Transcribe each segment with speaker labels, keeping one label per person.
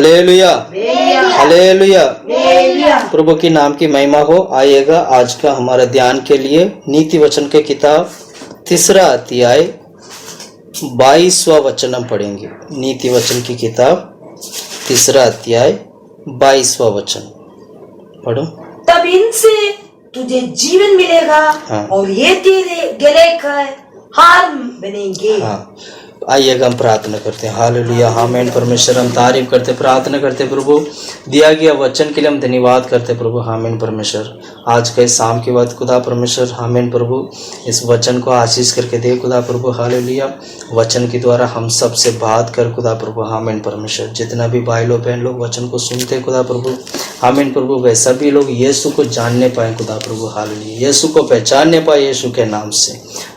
Speaker 1: Hallelujah, hallelujah. प्रभु के नाम की महिमा हो। आइएगा आज का हमारा ध्यान के लिए नीति वचन के किताब 3 अध्याय 22वां वचन हम पढ़ेंगे। नीति वचन की किताब 3 अध्याय 22वां वचन पढ़ो।
Speaker 2: तब इनसे तुझे जीवन मिलेगा।
Speaker 1: हाँ।
Speaker 2: और ये तेरे गले का हार बनेंगे।
Speaker 1: हाँ, आइएगा हम प्रार्थना करते हैं। हालेलुया, आमीन। परमेश्वर हम तारीफ करते, प्रार्थना करते प्रभु दिया गया वचन के लिए हम धन्यवाद करते प्रभु। आमीन परमेश्वर, आज के शाम के बाद खुदा परमेश्वर आमीन प्रभु इस वचन को आशीष करके दे खुदा प्रभु। हालेलुया, वचन के द्वारा हम सब से बात कर खुदा प्रभु। आमीन परमेश्वर, जितना भी भाई लोग बहन लोग वचन को सुनते खुदा प्रभु। आमीन प्रभु, वे सभी लोग यीशु को जानने पाए खुदा प्रभु। हालेलुया, यीशु को पहचानने पाए यीशु के नाम से।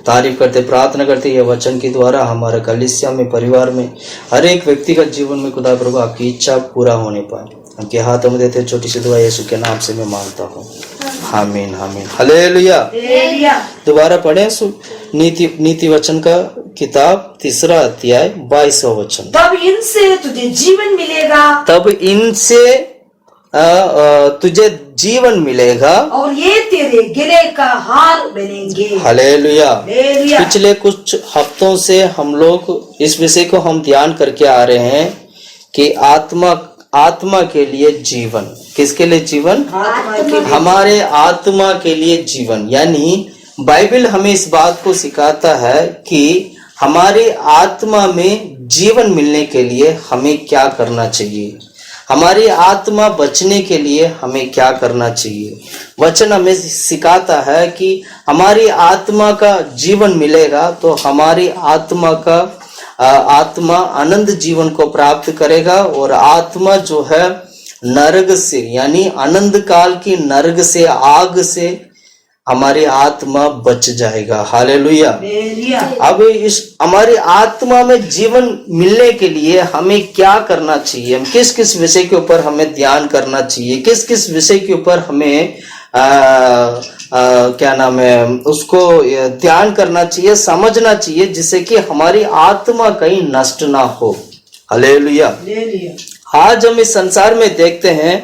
Speaker 1: तारीफ करते, प्रार्थना करते ये वचन के द्वारा हमारा कलीसिया में, परिवार में, हर एक व्यक्तिगत जीवन में खुदा प्रभु आपकी इच्छा पूरा होने पाए। उनके हाथों में देते छोटी सी दुआ यीशु के नाम से मैं मांगता हूँ। आमीन, आमीन, हालेलुया। दोबारा पढ़े नीति वचन का किताब 3 अध्याय 22वां वचन।
Speaker 2: तब इनसे तुझे जीवन मिलेगा।
Speaker 1: तब इनसे तुझे जीवन मिलेगा
Speaker 2: और ये तेरे गले का हार बनेंगे।
Speaker 1: हालेलुया।
Speaker 2: हालेलुया।
Speaker 1: पिछले कुछ हफ्तों से हम लोग इस विषय को हम ध्यान करके आ रहे हैं कि आत्मा के लिए जीवन। किसके लिए जीवन? हमारे आत्मा के लिए जीवन। यानी बाइबल हमें इस बात को सिखाता है कि हमारी आत्मा में जीवन मिलने के लिए हमें क्या करना चाहिए, हमारी आत्मा बचने के लिए हमें क्या करना चाहिए। वचन हमें सिखाता है कि हमारी आत्मा का जीवन मिलेगा तो हमारी आत्मा आनंद जीवन को प्राप्त करेगा और आत्मा जो है नरक से यानी अनंत काल की नरक से, आग से हमारी आत्मा बच जाएगा। हालेलुया। अब इस हमारी आत्मा में जीवन मिलने के लिए हमें क्या करना चाहिए, हम किस किस विषय के ऊपर हमें ध्यान करना चाहिए, किस किस विषय के ऊपर हमें क्या नाम है उसको ध्यान करना चाहिए, समझना चाहिए, जिससे कि हमारी आत्मा कहीं नष्ट ना हो। हालेलुया। आज हम इस संसार में देखते हैं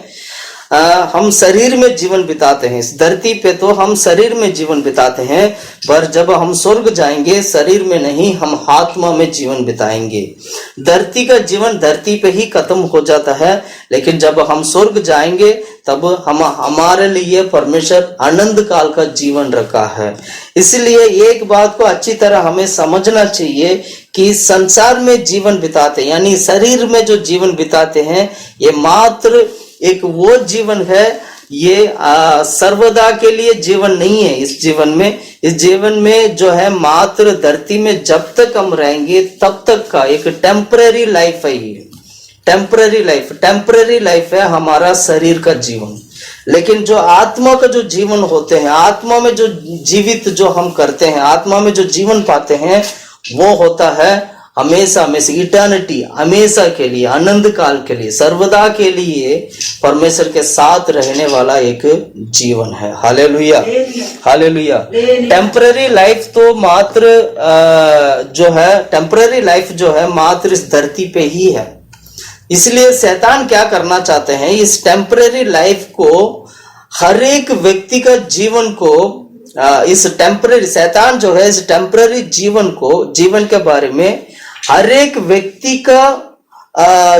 Speaker 1: हम शरीर में जीवन बिताते हैं। इस धरती पे तो हम शरीर में जीवन बिताते हैं, पर जब हम स्वर्ग जाएंगे शरीर में नहीं, हम आत्मा में जीवन बिताएंगे। धरती का जीवन धरती पे ही खत्म हो जाता है, लेकिन जब हम स्वर्ग जाएंगे तब हमारे लिए परमेश्वर अनंत काल का जीवन रखा है। इसलिए एक बात को अच्छी तरह हमें समझना चाहिए कि संसार में जीवन बिताते यानी शरीर में जो जीवन बिताते हैं ये मात्र एक वो जीवन है, ये सर्वदा के लिए जीवन नहीं है। इस जीवन में जो है मात्र धरती में जब तक हम रहेंगे तब तक का एक टेम्पररी लाइफ है। ये टेम्पररी लाइफ है हमारा शरीर का जीवन। लेकिन जो आत्मा का जो जीवन होते हैं, आत्मा में जो जीवित जो हम करते हैं, आत्मा में जो जीवन पाते हैं वो होता है हमेशा हमेशा, इटर्निटी, हमेशा के लिए, अनंत काल के लिए, सर्वदा के लिए परमेश्वर के साथ रहने वाला एक जीवन है। Hallelujah, hallelujah. टेम्पररी लाइफ तो मात्र टेम्पररी लाइफ जो है मात्र इस धरती पे ही है। इसलिए शैतान क्या करना चाहते हैं, इस टेम्पररी लाइफ को, हर एक व्यक्ति का जीवन को, इस टेम्पररी शैतान जो है इस टेम्पररी जीवन के बारे में हर एक व्यक्ति का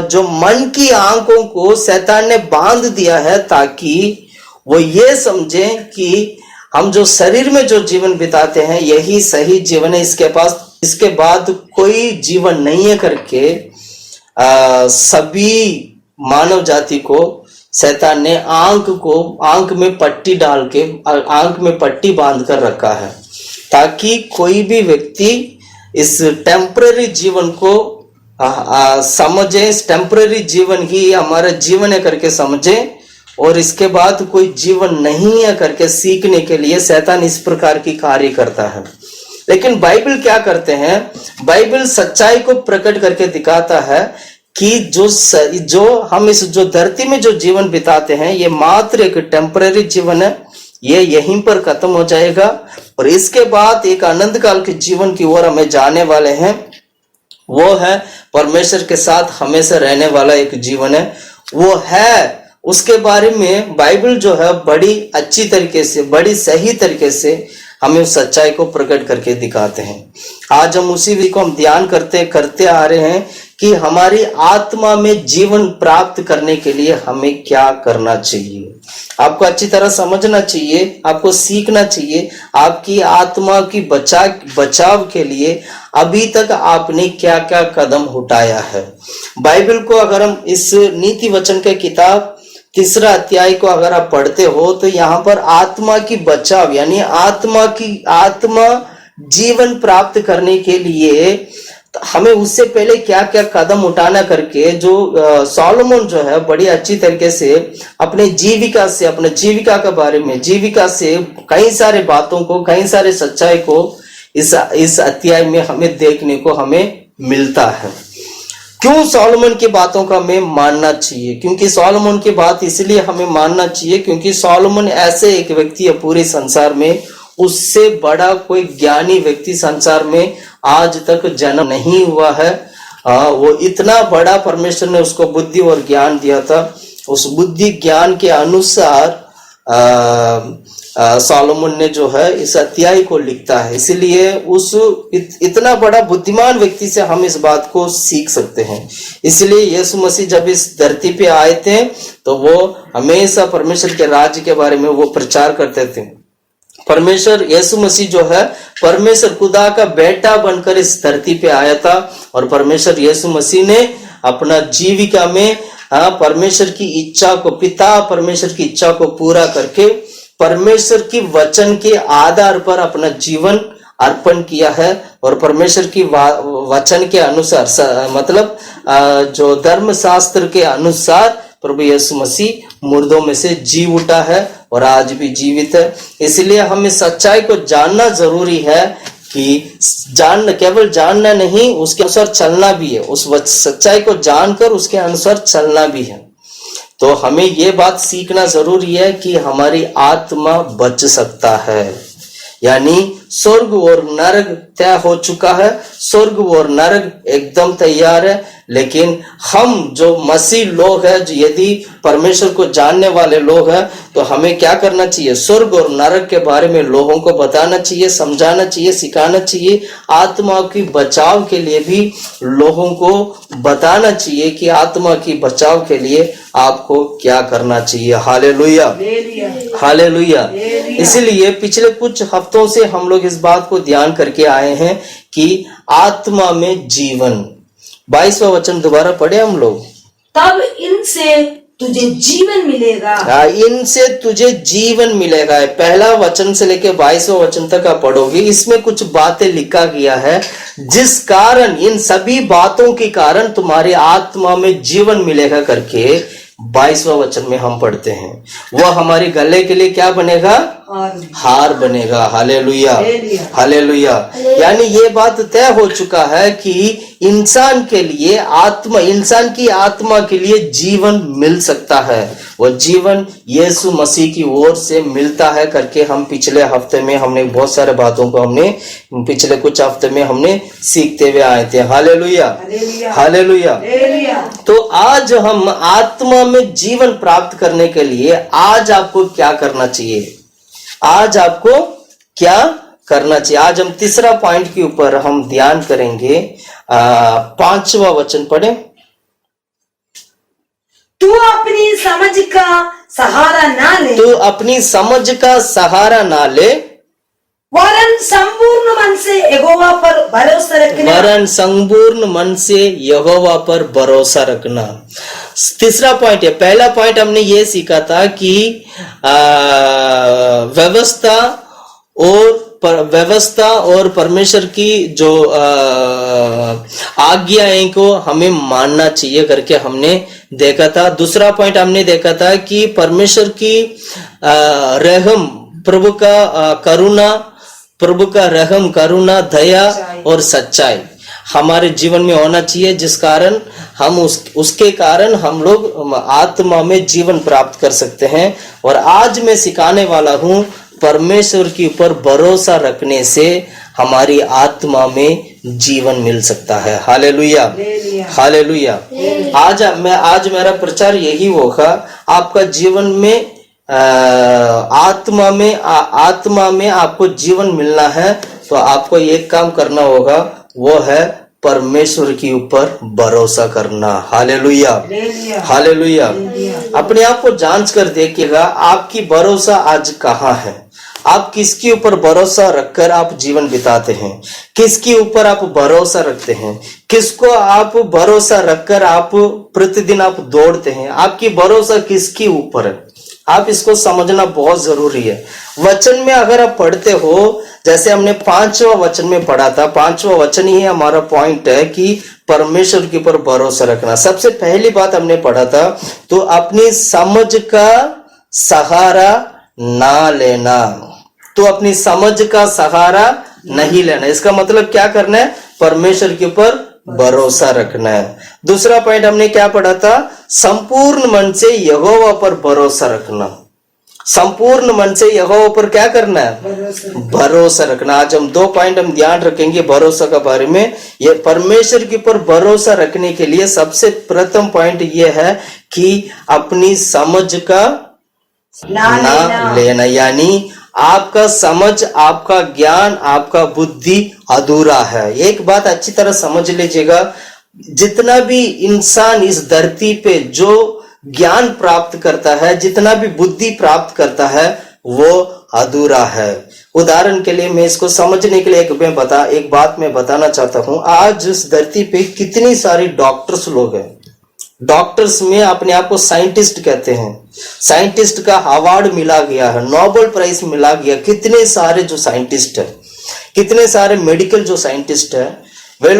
Speaker 1: जो मन की आंखों को शैतान ने बांध दिया है, ताकि वो ये समझे कि हम जो शरीर में जो जीवन बिताते हैं यही सही जीवन है, इसके बाद कोई जीवन नहीं है करके सभी मानव जाति को शैतान ने आंख में पट्टी डाल के, आंख में पट्टी बांध कर रखा है, ताकि कोई भी व्यक्ति इस टेम्पररी जीवन को समझे, इस टेम्पररी जीवन ही हमारा जीवन है करके समझे, और इसके बाद कोई जीवन नहीं है करके सीखने के लिए शैतान इस प्रकार की कार्य करता है। लेकिन बाइबल क्या करते हैं, बाइबल सच्चाई को प्रकट करके दिखाता है कि जो हम इस जो धरती में जो जीवन बिताते हैं ये मात्र एक टेम्पररी जीवन है, ये यहीं पर खत्म हो जाएगा और इसके बाद एक अनंत काल के जीवन की ओर हमें जाने वाले हैं। वो है परमेश्वर के साथ हमेशा रहने वाला एक जीवन है, वो है। उसके बारे में बाइबल जो है बड़ी अच्छी तरीके से, बड़ी सही तरीके से हमें उस सच्चाई को प्रकट करके दिखाते हैं। आज हम उसी विषय को हम ध्यान करते आ रहे हैं कि हमारी आत्मा में जीवन प्राप्त करने के लिए हमें क्या करना चाहिए। आपको अच्छी तरह समझना चाहिए, आपको सीखना चाहिए, आपकी आत्मा की बचाव के लिए अभी तक आपने क्या क्या कदम उठाया है। बाइबल को अगर हम इस नीति वचन के किताब 3 अध्याय को अगर आप पढ़ते हो तो यहाँ पर आत्मा की बचाव यानी आत्मा जीवन प्राप्त करने के लिए हमें उससे पहले क्या क्या कदम उठाना करके जो सोलोमन जो है बड़ी अच्छी तरीके से अपने जीविका के बारे में, जीविका से कई सारे बातों को, कई सारे सच्चाई को इस अध्याय में हमें देखने को हमें मिलता है। क्यों सोलोमन की बातों का हमें मानना चाहिए? क्योंकि सोलोमन की बात इसलिए हमें मानना चाहिए क्योंकि सोलोमन ऐसे एक व्यक्ति है पूरे संसार में, उससे बड़ा कोई ज्ञानी व्यक्ति संसार में आज तक जन्म नहीं हुआ है। वो इतना बड़ा परमेश्वर ने उसको बुद्धि और ज्ञान दिया था। उस बुद्धि ज्ञान के अनुसार सोलोमन ने जो है इस अध्याय को लिखता है। इसलिए इतना बड़ा बुद्धिमान व्यक्ति से हम इस बात को सीख सकते हैं। इसलिए यीशु मसीह जब इस धरती पे आए थे तो वो हमेशा परमेश्वर के राज्य के बारे में वो प्रचार करते थे। परमेश्वर यीशु मसीह जो है परमेश्वर खुदा का बेटा बनकर इस धरती पे आया था और परमेश्वर यीशु मसीह ने अपना जीविका में परमेश्वर की इच्छा को, पिता परमेश्वर की इच्छा को पूरा करके परमेश्वर की वचन के आधार पर अपना जीवन अर्पण किया है और परमेश्वर की वचन के अनुसार मतलब जो धर्मशास्त्र के अनुसार प्रभु यीशु मसीह मुर्दों में से जी उठा है और आज भी जीवित है। इसलिए हमें सच्चाई को जानना जरूरी है कि केवल जानना नहीं, उसके अनुसार चलना भी है। उस सच्चाई को जानकर उसके अनुसार चलना भी है। तो हमें ये बात सीखना जरूरी है कि हमारी आत्मा बच सकता है, यानी स्वर्ग और नरक तय हो चुका है, स्वर्ग और नरक एकदम तैयार है। लेकिन हम जो मसीह लोग हैं, जो यदि परमेश्वर को जानने वाले लोग हैं, तो हमें क्या करना चाहिए? स्वर्ग और नरक के बारे में लोगों को बताना चाहिए, समझाना चाहिए, सिखाना चाहिए। आत्मा की बचाव के लिए भी लोगों को बताना चाहिए कि आत्मा की बचाव के लिए आपको क्या करना चाहिए। Hallelujah, hallelujah. इसलिए पिछले कुछ हफ्तों से हम लोग इस बात को ध्यान करके आए हैं कि आत्मा में जीवन। 22वां वचन दोबारा पढ़े हम लोग।
Speaker 2: तब इनसे तुझे जीवन मिलेगा।
Speaker 1: इनसे तुझे जीवन मिलेगा। पहला वचन से लेके 22वां वचन तक आप पढ़ोगे, इसमें कुछ बातें लिखा गया है जिस कारण, इन सभी बातों के कारण तुम्हारी आत्मा में जीवन मिलेगा करके 22वां वचन में हम पढ़ते हैं। वह हमारे गले के लिए क्या बनेगा? हार बनेगा। Hallelujah, hallelujah. यानी ये बात तय हो चुका है कि इंसान के लिए इंसान की आत्मा के लिए जीवन मिल सकता है। वह जीवन यीशु मसीह की ओर से मिलता है करके हम पिछले हफ्ते में हमने बहुत सारे बातों को पिछले कुछ हफ्ते में हमने सीखते हुए आए थे। Hallelujah, hallelujah. तो आज हम आत्मा में जीवन प्राप्त करने के लिए आज आपको क्या करना चाहिए? आज आपको क्या करना चाहिए? आज हम तीसरा पॉइंट के ऊपर हम ध्यान करेंगे। 5वां वचन पढ़े।
Speaker 2: तू अपनी समझ का सहारा ना ले,
Speaker 1: तू अपनी समझ का सहारा ना ले,
Speaker 2: वरन संपूर्ण मन से यहोवा पर भरोसा रखना।
Speaker 1: वरन संपूर्ण मन से यहोवा पर भरोसा रखना। तीसरा पॉइंट है। पहला पॉइंट हमने ये सीखा था कि व्यवस्था और परमेश्वर की जो आज्ञाएं को हमें मानना चाहिए करके हमने देखा था। दूसरा पॉइंट हमने देखा था कि परमेश्वर की रहम, प्रभु का रहम, करुणा, दया और सच्चाई हमारे जीवन में होना चाहिए, जिस कारण हम उसके कारण हम लोग आत्मा में जीवन प्राप्त कर सकते हैं। और आज मैं सिखाने वाला हूं परमेश्वर के ऊपर भरोसा रखने से हमारी आत्मा में जीवन मिल सकता है। Hallelujah, hallelujah. आज मेरा प्रचार यही होगा, आपका जीवन में आत्मा में आपको जीवन मिलना है तो आपको एक काम करना होगा, वो है परमेश्वर के ऊपर भरोसा करना। Hallelujah, hallelujah. अपने आप को जांच कर देखिएगा, आपकी भरोसा आज कहाँ है। आप किसके ऊपर भरोसा रखकर आप जीवन बिताते हैं, किसके ऊपर आप भरोसा रखते हैं, किसको आप भरोसा रखकर आप प्रतिदिन आप दौड़ते हैं, आपकी भरोसा किसके ऊपर है, आप इसको समझना बहुत जरूरी है। वचन में अगर आप पढ़ते हो, जैसे हमने 5वां वचन में पढ़ा था, 5वां वचन ही हमारा पॉइंट है कि परमेश्वर के ऊपर भरोसा रखना। सबसे पहली बात हमने पढ़ा था, तो अपनी समझ का सहारा ना लेना, तो अपनी समझ का सहारा नहीं लेना। इसका मतलब क्या करना है, परमेश्वर के ऊपर भरोसा रखना है। दूसरा पॉइंट हमने क्या पढ़ा था, संपूर्ण मन से यहोवा पर भरोसा रखना। संपूर्ण मन से यहोवा पर क्या करना है, भरोसा रखना। आज हम 2 पॉइंट हम ध्यान रखेंगे भरोसा के बारे में। ये परमेश्वर के ऊपर भरोसा रखने के लिए सबसे प्रथम पॉइंट ये है कि अपनी समझ का ना लेना, यानी आपका समझ, आपका ज्ञान, आपका बुद्धि अधूरा है। एक बात अच्छी तरह समझ लीजिएगा, जितना भी इंसान इस धरती पे जो ज्ञान प्राप्त करता है, जितना भी बुद्धि प्राप्त करता है, वो अधूरा है। उदाहरण के लिए मैं इसको समझने के लिए एक बात मैं बताना चाहता हूं। आज इस धरती पे कितनी सारी डॉक्टर्स लोग हैं, डॉक्टर्स में अपने आप को साइंटिस्ट कहते हैं, साइंटिस्ट का अवार्ड मिला गया है, नोबेल प्राइज मिला गया। कितने सारे जो साइंटिस्ट है, कितने सारे मेडिकल जो साइंटिस्ट है, वे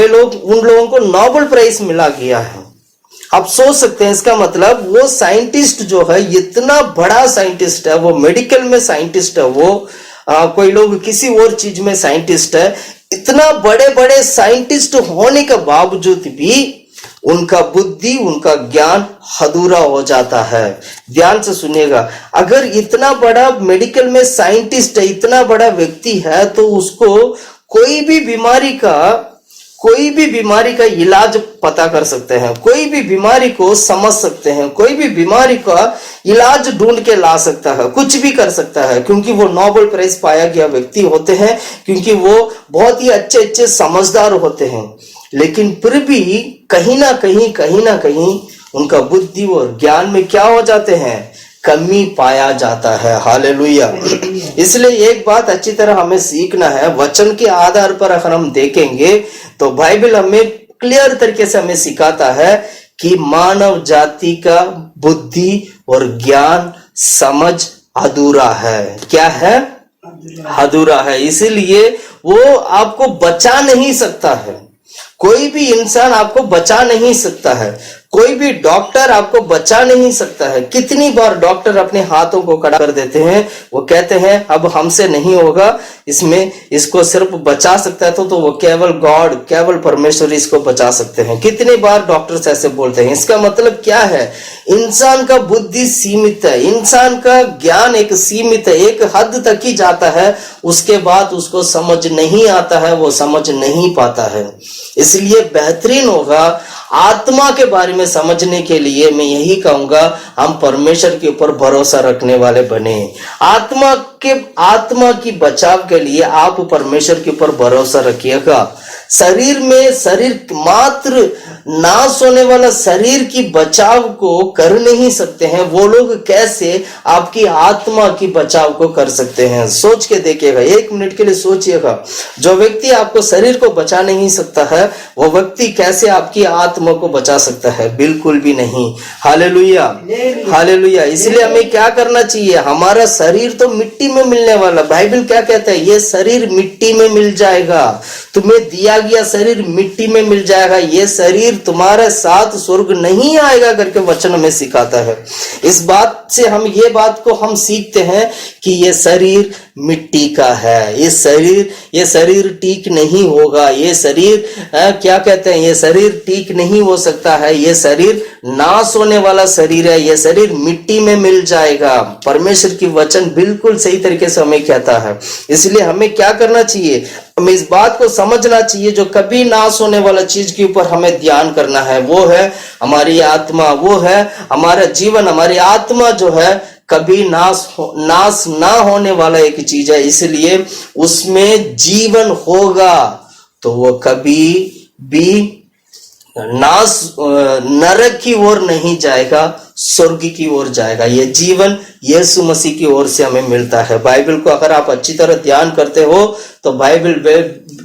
Speaker 1: लोग उन लोगों को नोबेल प्राइज मिला गया है। आप सोच सकते हैं, इसका मतलब वो साइंटिस्ट जो है, इतना बड़ा साइंटिस्ट है, वो मेडिकल में साइंटिस्ट है, वो कोई लोग किसी और चीज में साइंटिस्ट है। इतना बड़े बड़े साइंटिस्ट होने के बावजूद भी उनका बुद्धि, उनका ज्ञान अधूरा हो जाता है। ध्यान से सुनिएगा, अगर इतना बड़ा मेडिकल में साइंटिस्ट है, इतना बड़ा व्यक्ति है, तो उसको कोई भी बीमारी का इलाज पता कर सकते हैं, कोई भी बीमारी को समझ सकते हैं, कोई भी बीमारी का इलाज ढूंढ के ला सकता है, कुछ भी कर सकता है, क्योंकि वो नोबेल प्राइज पाया गया व्यक्ति होते हैं, क्योंकि वो बहुत ही अच्छे समझदार होते हैं। लेकिन फिर भी कहीं ना कहीं उनका बुद्धि और ज्ञान में क्या हो जाते हैं, कमी पाया जाता है। हालेलुया। इसलिए एक बात अच्छी तरह हमें सीखना है, वचन के आधार पर अगर हम देखेंगे तो बाइबल हमें क्लियर तरीके से हमें सिखाता है कि मानव जाति का बुद्धि और ज्ञान समझ अधूरा है। क्या है, अधूरा है। इसीलिए वो आपको बचा नहीं सकता है, कोई भी इंसान आपको बचा नहीं सकता है, कोई भी डॉक्टर आपको बचा नहीं सकता है। कितनी बार डॉक्टर अपने हाथों को खड़ा कर देते हैं, वो कहते हैं अब हमसे नहीं होगा, इसको सिर्फ बचा सकता है तो वो केवल गॉड, केवल परमेश्वर इसको बचा सकते हैं। कितनी बार डॉक्टर्स ऐसे बोलते हैं। इसका मतलब क्या है, इंसान का बुद्धि सीमित है, इंसान का ज्ञान एक सीमित है, एक हद तक ही जाता है, उसके बाद उसको समझ नहीं आता है, वो समझ नहीं पाता है। इसलिए बेहतरीन होगा आत्मा के बारे में समझने के लिए मैं यही कहूंगा, हम परमेश्वर के ऊपर भरोसा रखने वाले बने। आत्मा की बचाव के लिए आप परमेश्वर के ऊपर भरोसा रखिएगा। शरीर मात्र नाश होने वाला शरीर की बचाव को कर नहीं सकते हैं, वो लोग कैसे आपकी आत्मा की बचाव को कर सकते हैं। सोच के देखिएगा, 1 मिनट के लिए सोचिएगा, जो व्यक्ति आपको शरीर को बचा नहीं सकता है, वो व्यक्ति कैसे आपकी आत्मा को बचा सकता है? बिल्कुल भी नहीं। Hallelujah, hallelujah. इसलिए हमें क्या करना चाहिए, हमारा शरीर तो मिट्टी में मिलने वाला, बाइबल क्या कहता है, ये शरीर मिट्टी में मिल जाएगा, तुम्हें दिया गया शरीर मिट्टी में मिल जाएगा, ये शरीर तुम्हारे साथ स्वर्ग नहीं आएगा करके वचन में सिखाता है। इस बात से ये बात को हम सीखते हैं कि ये शरीर मिट्टी का है, ये शरीर ठीक नहीं होगा, ये शरीर क्या कहते हैं, ये शरीर ठीक नहीं हो सकता है, ये शरीर नाश होने वाला शरीर है, यह शरीर मिट्टी में मिल जाएगा। परमेश्वर की वचन बिल्कुल सही तरीके से हमें कहता है। इसलिए हमें क्या करना चाहिए, हमें इस बात को समझना चाहिए, जो कभी नाश होने वाला चीज के ऊपर हमें ध्यान करना है, वो है हमारी आत्मा, वो है हमारा जीवन। हमारी आत्मा जो है कभी नाश ना होने वाला एक चीज है, इसलिए उसमें जीवन होगा तो वो कभी भी नरक की ओर नहीं जाएगा, स्वर्ग की ओर जाएगा। ये जीवन यीशु मसीह की ओर से हमें मिलता है। बाइबल को अगर आप अच्छी तरह ध्यान करते हो तो बाइबल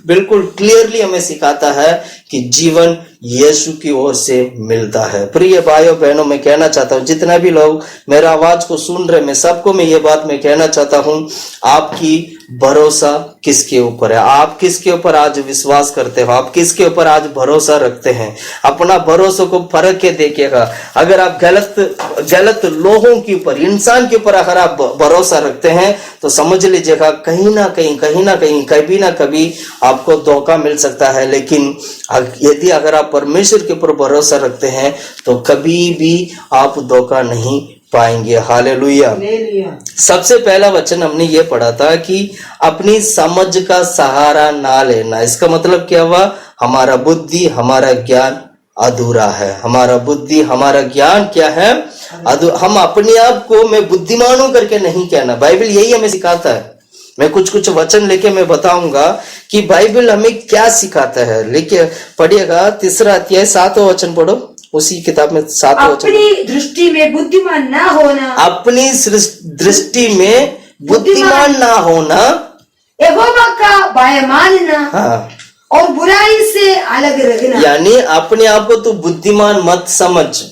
Speaker 1: बिल्कुल क्लियरली हमें सिखाता है कि जीवन यीशु की ओर से मिलता है। प्रिय भाइयों बहनों, मैं कहना चाहता हूं, जितना भी लोग मेरा आवाज को सुन रहे, मैं सबको मैं ये बात मैं कहना चाहता हूं, आपकी भरोसा किसके ऊपर है? आप किसके ऊपर आज विश्वास करते हो? आप किसके ऊपर आज भरोसा रखते हैं? अपना भरोसा को परख के देखिएगा। अगर आप गलत लोगों के ऊपर, इंसान के ऊपर अगर आप भरोसा रखते हैं तो समझ लीजिएगा कहीं ना कहीं कभी ना कभी आपको धोखा मिल सकता है। लेकिन यदि अगर आप परमेश्वर के ऊपर भरोसा रखते हैं तो कभी भी आप धोखा नहीं पाएंगे। हालेलुया। सबसे पहला वचन हमने ये पढ़ा था कि अपनी समझ का सहारा ना लेना। इसका मतलब क्या हुआ? हमारा बुद्धि, हमारा ज्ञान अधूरा है। हमारा बुद्धि, हमारा ज्ञान क्या है? हम अपने आप को मैं बुद्धिमान हूं करके नहीं कहना। बाइबल यही हमें सिखाता है। मैं कुछ वचन लेके मैं बताऊंगा कि बाइबल हमें क्या सिखाता है। लेके पढ़िएगा 3 अध्याय 7वां वचन पढ़ो, उसी किताब में 7वां वचन।
Speaker 2: अपनी दृष्टि में बुद्धिमान ना होना,
Speaker 1: अपनी दृष्टि में बुद्धिमान ना होना,
Speaker 2: यहोवा का भय मानना,
Speaker 1: हाँ,
Speaker 2: और बुराई से अलग रखना।
Speaker 1: यानी अपने आप को तू बुद्धिमान मत समझ।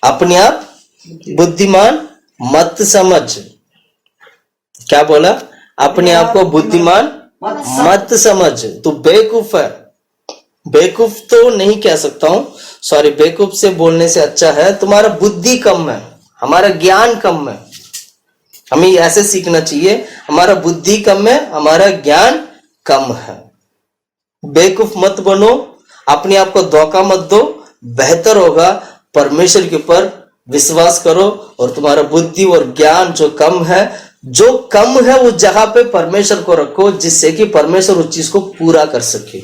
Speaker 1: अपने आप बुद्धिमान मत समझ। क्या बोला? अपने आप को बुद्धिमान मत समझ। तू बेवकूफ है। बेवकूफ तो नहीं कह सकता हूं, सॉरी, बेवकूफ से बोलने से अच्छा है तुम्हारा बुद्धि कम है, हमारा ज्ञान कम है। हमें ऐसे सीखना चाहिए, हमारा बुद्धि कम है, हमारा ज्ञान कम है। बेवकूफ मत बनो, अपने आप को धोखा मत दो। बेहतर होगा परमेश्वर के ऊपर विश्वास करो और तुम्हारा बुद्धि और ज्ञान जो कम है उस जगह पे परमेश्वर को रखो, जिससे कि परमेश्वर उस चीज को पूरा कर सके।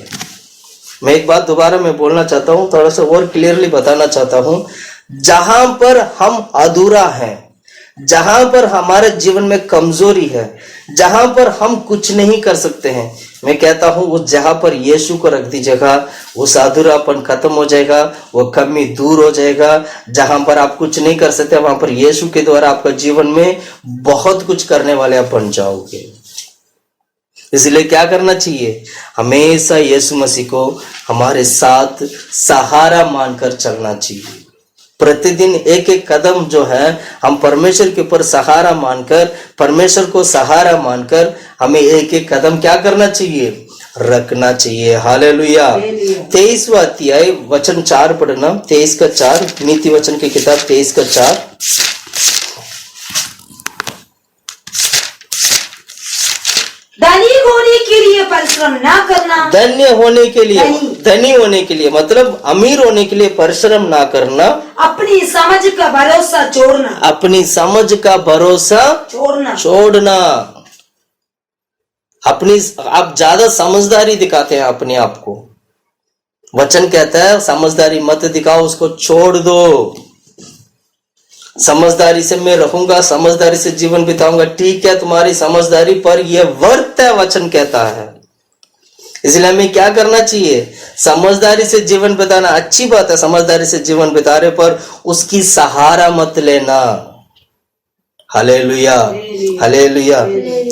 Speaker 1: मैं एक बात दोबारा मैं बोलना चाहता हूं, थोड़ा सा और क्लियरली बताना चाहता हूं। जहां पर हम अधूरा हैं, जहां पर हमारे जीवन में कमजोरी है, जहां पर हम कुछ नहीं कर सकते हैं, मैं कहता हूं उस जगह पर यीशु को रख दीजिएगा। उस अधूरापन खत्म हो जाएगा, वो कमी दूर हो जाएगा। जहां पर आप कुछ नहीं कर सकते, वहां पर यीशु के द्वारा आपका जीवन में बहुत कुछ करने वाले आप बन जाओगे। इसलिए क्या करना चाहिए? हमेशा यीशु मसीह को हमारे साथ सहारा मानकर चलना चाहिए। प्रतिदिन एक एक कदम जो है हम परमेश्वर के ऊपर सहारा मानकर, परमेश्वर को सहारा मानकर हमें एक एक कदम क्या करना चाहिए? रखना चाहिए। हालेलुया। 23वां अध्याय वचन 4 पढ़ना, 23 का 4, नीति वचन की किताब 23 का 4।
Speaker 2: धनी होने के लिए परिश्रम ना करना।
Speaker 1: धन्य होने के लिए, धनी होने के लिए मतलब अमीर होने के लिए परिश्रम ना करना।
Speaker 2: अपनी समझ का भरोसा छोड़ना।
Speaker 1: अपनी समझ का भरोसा छोड़ना। आप ज्यादा समझदारी दिखाते हैं अपने आप को। वचन कहता है समझदारी मत दिखाओ, उसको छोड़ दो। समझदारी से मैं रहूंगा, समझदारी से जीवन बिताऊंगा, ठीक है तुम्हारी समझदारी, पर यह वर्थ है, वचन कहता है। इसलिए हमें क्या करना चाहिए? समझदारी से जीवन बिताना अच्छी बात है, समझदारी से जीवन बिता रहे, पर उसकी सहारा मत लेना। Hallelujah, hallelujah.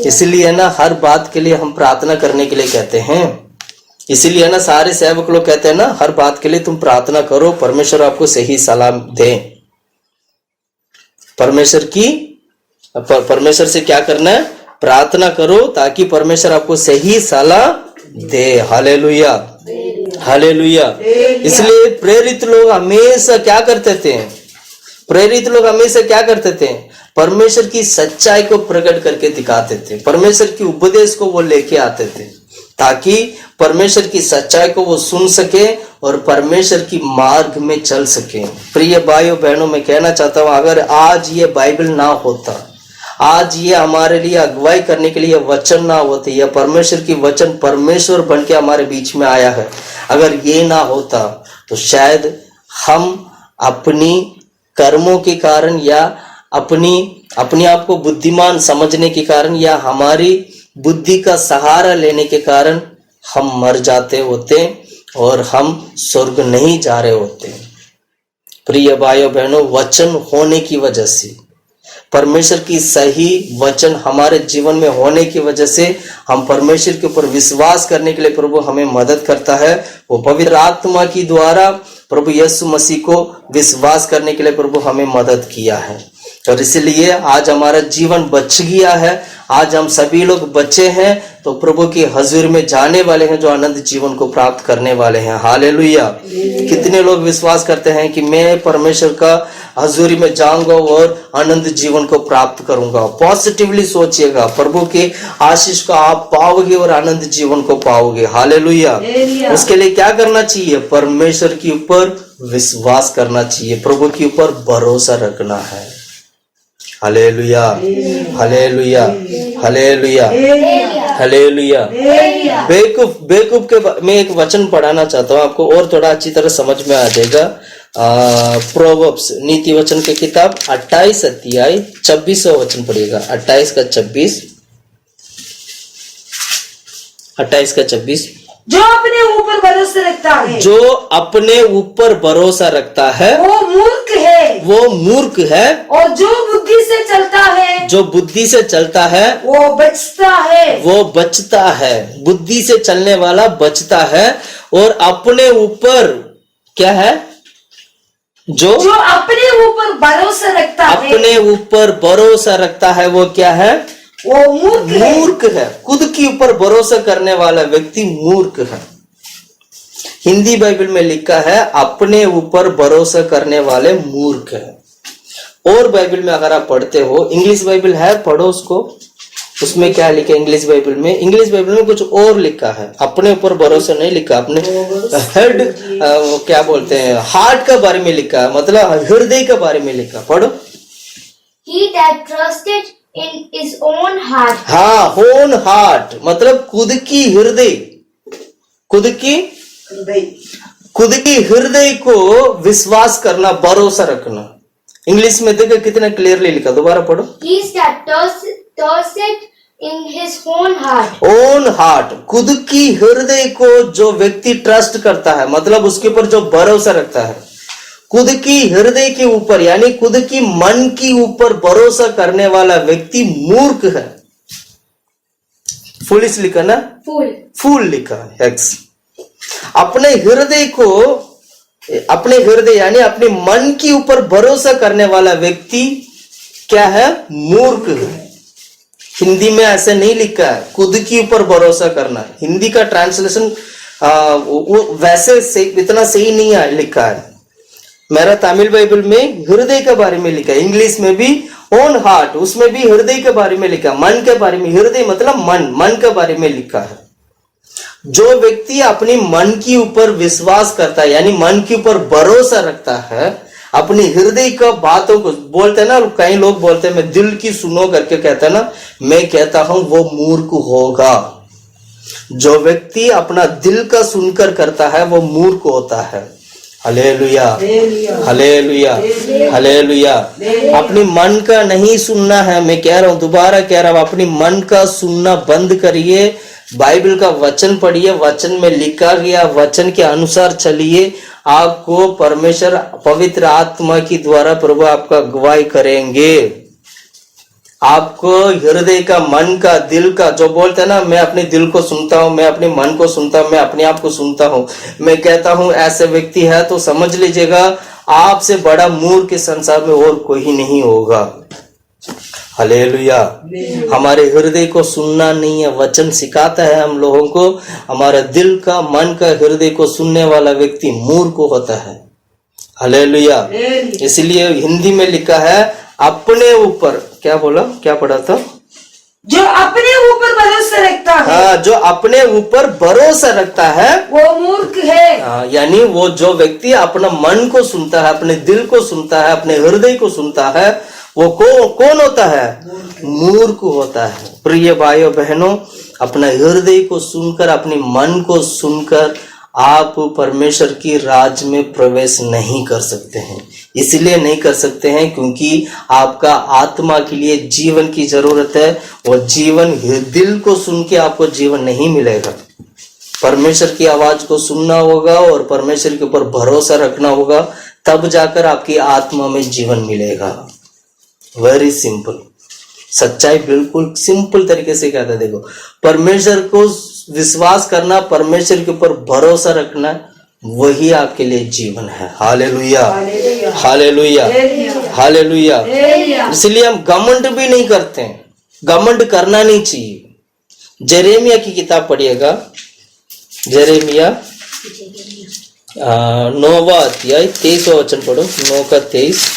Speaker 1: इसलिए ना हर बात के लिए हम प्रार्थना करने के लिए कहते हैं। इसीलिए ना सारे सेवक लोग कहते हैं ना, हर बात के लिए तुम प्रार्थना करो, परमेश्वर आपको सही सलाह दे। परमेश्वर से क्या करना है? प्रार्थना करो ताकि परमेश्वर आपको सही सलाह दे। Hallelujah, hallelujah. इसलिए प्रेरित लोग हमेशा क्या करते थे? प्रेरित लोग हमेशा क्या करते थे? परमेश्वर की सच्चाई को प्रकट करके दिखाते थे, परमेश्वर की उपदेश को वो लेके आते थे। ताकि परमेश्वर की सच्चाई को वो सुन सके और परमेश्वर की मार्ग में चल सके। प्रिय भाइयों बहनों, मैं कहना चाहता हूँ, अगर आज ये बाइबल ना होता, आज ये हमारे लिए अगुवाई करने के लिए वचन ना होते, या परमेश्वर की वचन परमेश्वर बन के हमारे बीच में आया है, अगर ये ना होता तो शायद हम अपनी कर्मों के कारण या अपने आप को बुद्धिमान समझने के कारण या हमारी बुद्धि का सहारा लेने के कारण हम मर जाते होते और हम स्वर्ग नहीं जा रहे होते। प्रिय भाइयों बहनों, वचन होने की वजह से, परमेश्वर की सही वचन हमारे जीवन में होने की वजह से हम परमेश्वर के ऊपर विश्वास करने के लिए प्रभु हमें मदद करता है। वो पवित्र आत्मा की द्वारा प्रभु यीशु मसीह को विश्वास करने के लिए प्रभु हमें मदद किया है, और इसलिए आज हमारा जीवन बच गया है। आज हम सभी लोग बचे हैं तो प्रभु की हजूर में जाने वाले हैं, जो आनंद जीवन को प्राप्त करने वाले हैं। हालेलुया। कितने लोग विश्वास करते हैं कि मैं परमेश्वर का हजूरी में जाऊंगा और आनंद जीवन को प्राप्त करूंगा? पॉजिटिवली सोचिएगा, प्रभु के आशीष को आप पाओगे और आनंद जीवन को पाओगे। हालेलुया। उसके लिए क्या करना चाहिए? परमेश्वर के ऊपर विश्वास करना चाहिए, प्रभु के ऊपर भरोसा रखना है। Hallelujah, hallelujah, hallelujah, hallelujah. बेवकूफ के मैं एक वचन पढ़ाना चाहता हूँ आपको, और थोड़ा अच्छी तरह समझ में आ जाएगा। प्रोवर्ब्स, नीति वचन की किताब 28 अध्याय 26वां वचन पढ़िएगा। 28 का 26, 28 का 26।
Speaker 2: जो अपने ऊपर भरोसा रखता है,
Speaker 1: जो अपने ऊपर भरोसा रखता है
Speaker 2: वो मूर्ख है,
Speaker 1: वो मूर्ख है।
Speaker 2: और जो बुद्धि से चलता है,
Speaker 1: जो बुद्धि से चलता है
Speaker 2: वो बचता है।
Speaker 1: वो बचता है। बुद्धि से चलने वाला बचता है। और अपने ऊपर क्या है? जो
Speaker 2: अपने ऊपर भरोसा रखता है,
Speaker 1: अपने ऊपर भरोसा रखता है, वो क्या है?
Speaker 2: वो मूर्ख
Speaker 1: है। खुद के ऊपर भरोसा करने वाला व्यक्ति मूर्ख है। हिंदी बाइबल में लिखा है अपने ऊपर भरोसा करने वाले मूर्ख है। और बाइबल में अगर आप पढ़ते हो, इंग्लिश बाइबल है, पढ़ो उसको, उसमें क्या लिखा है इंग्लिश बाइबल में? इंग्लिश बाइबल में कुछ और लिखा है, अपने ऊपर भरोसा नहीं लिखा, अपने हेड क्या बोलते हैं, हार्ट के बारे में लिखा है, मतलब हृदय के बारे में लिखा। पढ़ो।
Speaker 3: He that trusted in his own heart.
Speaker 1: हाँ, ओन हार्ट मतलब खुद की हृदय, खुद की हृदय को विश्वास करना, भरोसा रखना। इंग्लिश में देखो कितना क्लियरली लिखा, दोबारा पढ़ो।
Speaker 3: He that trusted in his own heart.
Speaker 1: Own heart, खुद की हृदय को जो व्यक्ति ट्रस्ट करता है, मतलब उसके ऊपर जो भरोसा रखता है, खुद की हृदय के ऊपर यानी खुद की मन के ऊपर भरोसा करने वाला व्यक्ति मूर्ख है। फुलिश लिखा ना? फूल लिखा एक्स। अपने हृदय यानी अपने मन के ऊपर भरोसा करने वाला व्यक्ति क्या है? मूर्ख है। हिंदी में ऐसे नहीं लिखा है खुद के ऊपर भरोसा करना। हिंदी का ट्रांसलेशन वैसे इतना सही नहीं लिखा है। मेरा तमिल बाइबल में हृदय के बारे में लिखा है, इंग्लिश में भी ओन हार्ट, उसमें भी हृदय के बारे में लिखा, मन के बारे में। हृदय मतलब मन के बारे में लिखा है। जो व्यक्ति अपनी मन के ऊपर विश्वास करता है यानी मन के ऊपर भरोसा रखता है, अपनी हृदय का बातों को बोलते हैं ना, कई लोग बोलते हैं मैं दिल की सुनो करके कहता है ना, मैं कहता हूं वो मूर्ख होगा। जो व्यक्ति अपना दिल का सुनकर करता है वो मूर्ख होता है। Hallelujah, hallelujah, hallelujah. अपनी मन का नहीं सुनना है। मैं कह रहा हूं, दोबारा कह रहा हूं, अपनी मन का सुनना बंद करिए। बाइबल का वचन पढ़िए, वचन में लिखा गया वचन के अनुसार चलिए। आपको परमेश्वर पवित्र आत्मा की द्वारा प्रभु आपका अगुवाई करेंगे। आपको हृदय का, मन का, दिल का, जो बोलते हैं ना मैं अपने दिल को सुनता हूं, मैं अपने मन को सुनता हूं, मैं अपने आप को सुनता हूं, मैं कहता हूं, ऐसे व्यक्ति है तो समझ लीजिएगा आपसे बड़ा मूर्ख के संसार में और कोई नहीं होगा। हालेलुया। हमारे हृदय को सुनना नहीं है, वचन सिखाता है हम लोगों को। हमारा दिल का, मन का, हृदय को सुनने वाला व्यक्ति मूर्ख होता है। हालेलुया। इसलिए हिंदी में लिखा है अपने ऊपर, क्या बोला, क्या पढ़ा था?
Speaker 2: जो अपने ऊपर भरोसा भरोसा रखता है
Speaker 1: हाँ, जो अपने ऊपर भरोसा रखता है
Speaker 2: वो मूर्ख है।
Speaker 1: यानी वो जो व्यक्ति अपना मन को सुनता है, अपने दिल को सुनता है, अपने हृदय को सुनता है, वो कौन होता है? मूर्ख होता है। प्रिय भाइयों बहनों, अपना हृदय को सुनकर, अपने मन को सुनकर आप परमेश्वर की राज में प्रवेश नहीं कर सकते हैं। इसलिए नहीं कर सकते हैं क्योंकि आपका आत्मा के लिए जीवन की जरूरत है, और जीवन दिल को सुन के आपको जीवन नहीं मिलेगा। परमेश्वर की आवाज को सुनना होगा और परमेश्वर के ऊपर भरोसा रखना होगा, तब जाकर आपकी आत्मा में जीवन मिलेगा। वेरी सिंपल, सच्चाई बिल्कुल सिंपल तरीके से कहता है। देखो, परमेश्वर को विश्वास करना, परमेश्वर के ऊपर भरोसा रखना, वही आपके लिए जीवन है। Hallelujah, hallelujah, hallelujah. इसलिए हम घमंड भी नहीं करते हैं, घमंड करना नहीं चाहिए। यिर्मयाह की किताब पढ़िएगा, यिर्मयाह 9वां अध्याय 23वां वचन पढ़ो, 9 का 23।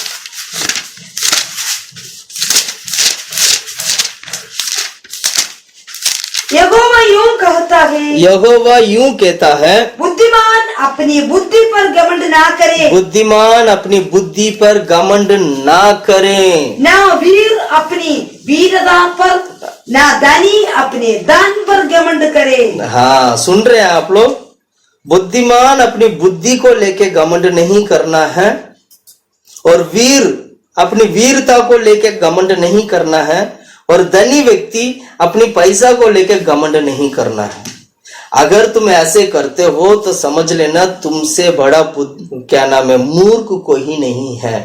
Speaker 2: यहोवा यूं कहता है,
Speaker 1: यहोवा यूं कहता है,
Speaker 2: बुद्धिमान अपनी बुद्धि पर घमंड ना करे,
Speaker 1: बुद्धिमान अपनी बुद्धि पर घमंड ना करें,
Speaker 2: ना वीर अपनी वीरता पर, ना दानी अपने दान पर घमंड करे।
Speaker 1: हाँ, सुन रहे हैं आप लोग? बुद्धिमान अपनी बुद्धि को लेके घमंड नहीं करना है, और वीर अपनी वीरता को लेके घमंड नहीं करना है, और धनी व्यक्ति अपनी पैसा को लेकर घमंड नहीं करना है। अगर तुम ऐसे करते हो तो समझ लेना तुमसे बड़ा मूर्ख कोई नहीं है।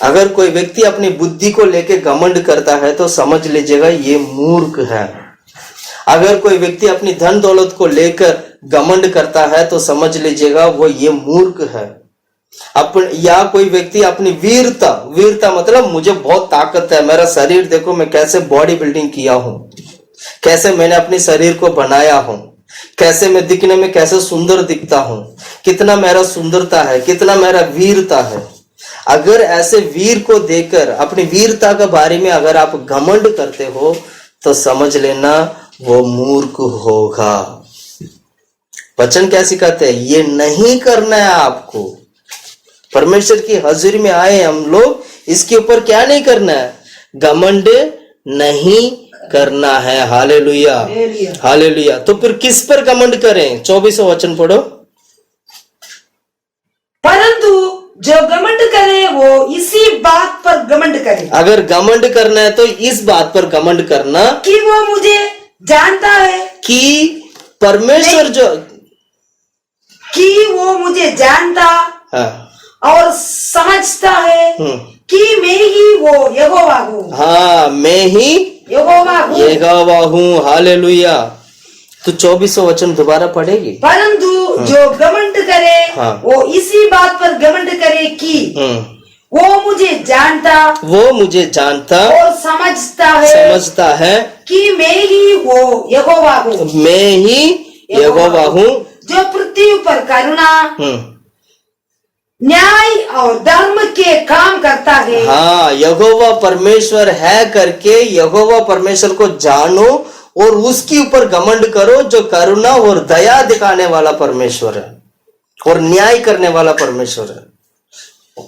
Speaker 1: अगर कोई व्यक्ति अपनी बुद्धि को लेकर घमंड करता है तो समझ लीजिएगा ये मूर्ख है। अगर कोई व्यक्ति अपनी धन दौलत को लेकर घमंड करता है तो समझ लीजिएगा वो ये मूर्ख है। या कोई व्यक्ति अपनी वीरता मतलब मुझे बहुत ताकत है, मेरा शरीर देखो, मैं कैसे बॉडी बिल्डिंग किया हूं, कैसे मैंने अपने शरीर को बनाया हूं, कैसे मैं दिखने में कैसे सुंदर दिखता हूं, कितना मेरा सुंदरता है, कितना मेरा वीरता है। अगर ऐसे वीर को देखकर अपनी वीरता के बारे में अगर आप घमंड करते हो तो समझ लेना वो मूर्ख होगा। वचन क्या सिखाते हैं? ये नहीं करना है आपको। परमेश्वर की हाजिरी में आए हम लोग, इसके ऊपर क्या नहीं करना है? घमंड नहीं करना है। Hallelujah, hallelujah. तो फिर किस पर घमंड करें? 24वां वचन पढ़ो।
Speaker 2: परंतु जो घमंड करे वो इसी बात पर घमंड करे।
Speaker 1: अगर घमंड करना है तो इस बात पर घमंड करना
Speaker 2: कि वो मुझे जानता है,
Speaker 1: कि परमेश्वर
Speaker 2: कि वो मुझे जानता
Speaker 1: हाँ,
Speaker 2: और समझता है कि मैं ही वो यहोवा हूँ।
Speaker 1: हाँ, मैं ही यहोवा हूँ। हालेलुया। तो 24वां वचन दोबारा पढ़ेगी।
Speaker 2: परंतु जो घमंड करे
Speaker 1: हाँ,
Speaker 2: वो इसी बात पर घमंड करे कि वो मुझे जानता और समझता है कि मैं ही वो यहोवा हूँ।
Speaker 1: मैं ही यहोवा हूँ
Speaker 2: जो पृथ्वी पर करुणा, न्याय और धर्म के काम करता है।
Speaker 1: हाँ, यहोवा परमेश्वर है करके यहोवा परमेश्वर को जानो और उसके ऊपर घमंड करो, जो करुणा और दया दिखाने वाला परमेश्वर है और न्याय करने वाला परमेश्वर है।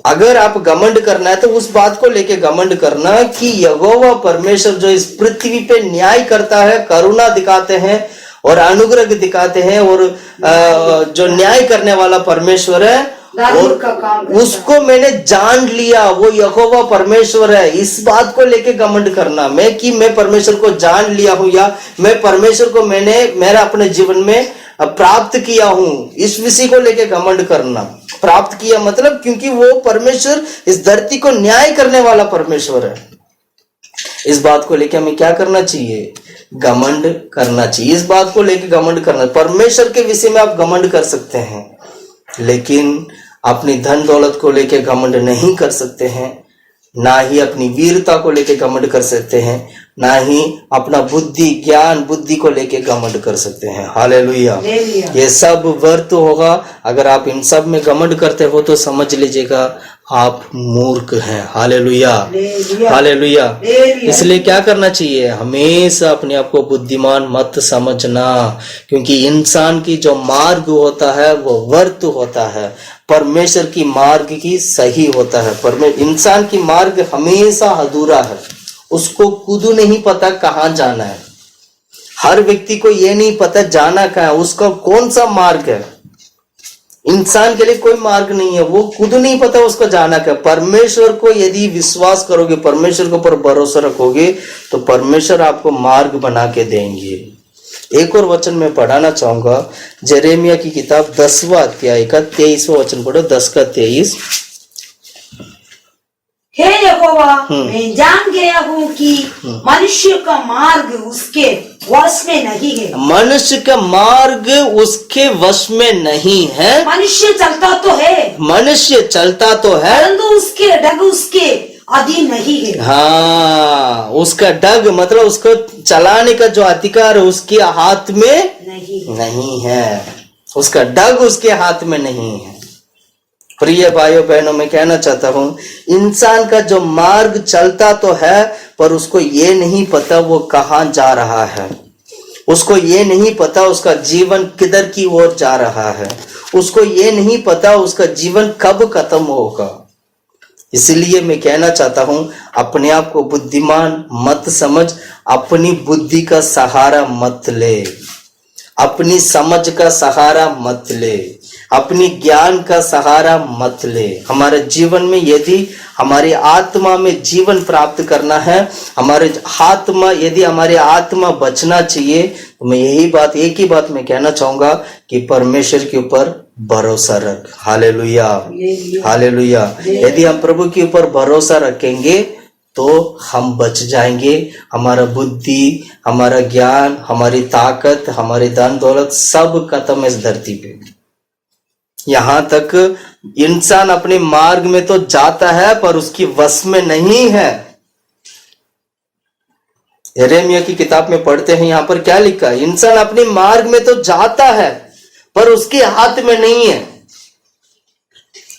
Speaker 1: अगर आप घमंड करना है तो उस बात को लेके घमंड करना कि यहोवा परमेश्वर जो इस पृथ्वी पे न्याय करता है, करुणा दिखाते हैं और अनुग्रह दिखाते हैं, और जो न्याय करने वाला परमेश्वर है और उसको मैंने जान लिया, वो यहोवा परमेश्वर है। इस बात को लेके घमंड करना मैं परमेश्वर को जान लिया हूं, या मैं परमेश्वर को मेरा अपने जीवन में प्राप्त किया हूं, इस विषय को लेके घमंड करना। प्राप्त किया मतलब क्योंकि वो परमेश्वर इस धरती को न्याय करने वाला परमेश्वर है। इस बात को लेके हमें क्या करना चाहिए? घमंड करना चाहिए। इस बात को लेके घमंड करना, परमेश्वर के विषय में आप घमंड कर सकते हैं, लेकिन अपनी धन दौलत को लेके घमंड नहीं कर सकते हैं, ना ही अपनी वीरता को लेके घमंड कर सकते हैं, ना ही अपना बुद्धि ज्ञान बुद्धि को लेके घमंड कर सकते हैं। हालेलुया। ये सब व्यर्थ होगा। अगर आप इन सब में घमंड करते हो तो समझ लीजिएगा आप मूर्ख हैं। Hallelujah hallelujah. इसलिए क्या करना चाहिए, हमेशा अपने आप को बुद्धिमान मत समझना, क्योंकि इंसान की जो मार्ग होता है वो व्यर्थ होता है, परमेश्वर की मार्ग की सही होता है। इंसान की मार्ग हमेशा अधूरा है, उसको खुद नहीं पता कहाँ जाना है। हर व्यक्ति को ये नहीं पता जाना कहाँ है, उसका कौन सा मार्ग है। इंसान के लिए कोई मार्ग नहीं है, वो खुद नहीं पता उसको जाना क्या। परमेश्वर को यदि विश्वास करोगे, परमेश्वर के ऊपर भरोसा रखोगे तो परमेश्वर आपको मार्ग बना के देंगे। एक और वचन मैं पढ़ाना चाहूंगा, यिर्मयाह की किताब 10वां अध्याय का 23वां वचन पढ़ो, 10 का 23।
Speaker 2: हे यहोवा, मैं जान गया हूँ कि मनुष्य का मार्ग उसके वश में नहीं है।
Speaker 1: मनुष्य का मार्ग उसके वश में नहीं है।
Speaker 2: मनुष्य चलता तो है,
Speaker 1: मनुष्य चलता तो है,
Speaker 2: परंतु उसके डग उसके अधीन नहीं है।
Speaker 1: हाँ, उसका डग मतलब उसको चलाने का जो अधिकार है उसके हाथ में नहीं है। उसका डग उसके हाथ में नहीं है। प्रिय भाइयों बहनों, मैं कहना चाहता हूं, इंसान का जो मार्ग चलता तो है पर उसको ये नहीं पता वो कहाँ जा रहा है। उसको ये नहीं पता उसका जीवन किधर की ओर जा रहा है। उसको ये नहीं पता उसका जीवन कब खत्म होगा। इसलिए मैं कहना चाहता हूं, अपने आप को बुद्धिमान मत समझ, अपनी बुद्धि का सहारा मत ले, अपनी समझ का सहारा मत ले, अपनी ज्ञान का सहारा मत ले। हमारे जीवन में यदि हमारी आत्मा में जीवन प्राप्त करना है, हमारे आत्मा यदि हमारी आत्मा बचना चाहिए, तो मैं एक ही बात मैं कहना चाहूंगा कि परमेश्वर के ऊपर भरोसा रख। Hallelujah hallelujah. यदि हम प्रभु के ऊपर भरोसा रखेंगे तो हम बच जाएंगे। हमारा बुद्धि, हमारा ज्ञान, हमारी ताकत, हमारी धन दौलत सब खत्म है इस धरती पे। यहाँ तक इंसान अपने मार्ग में तो जाता है पर उसकी वश में नहीं है। यिर्मयाह की किताब में पढ़ते हैं, यहाँ पर क्या लिखा है, इंसान अपने मार्ग में तो जाता है पर उसके हाथ में नहीं है।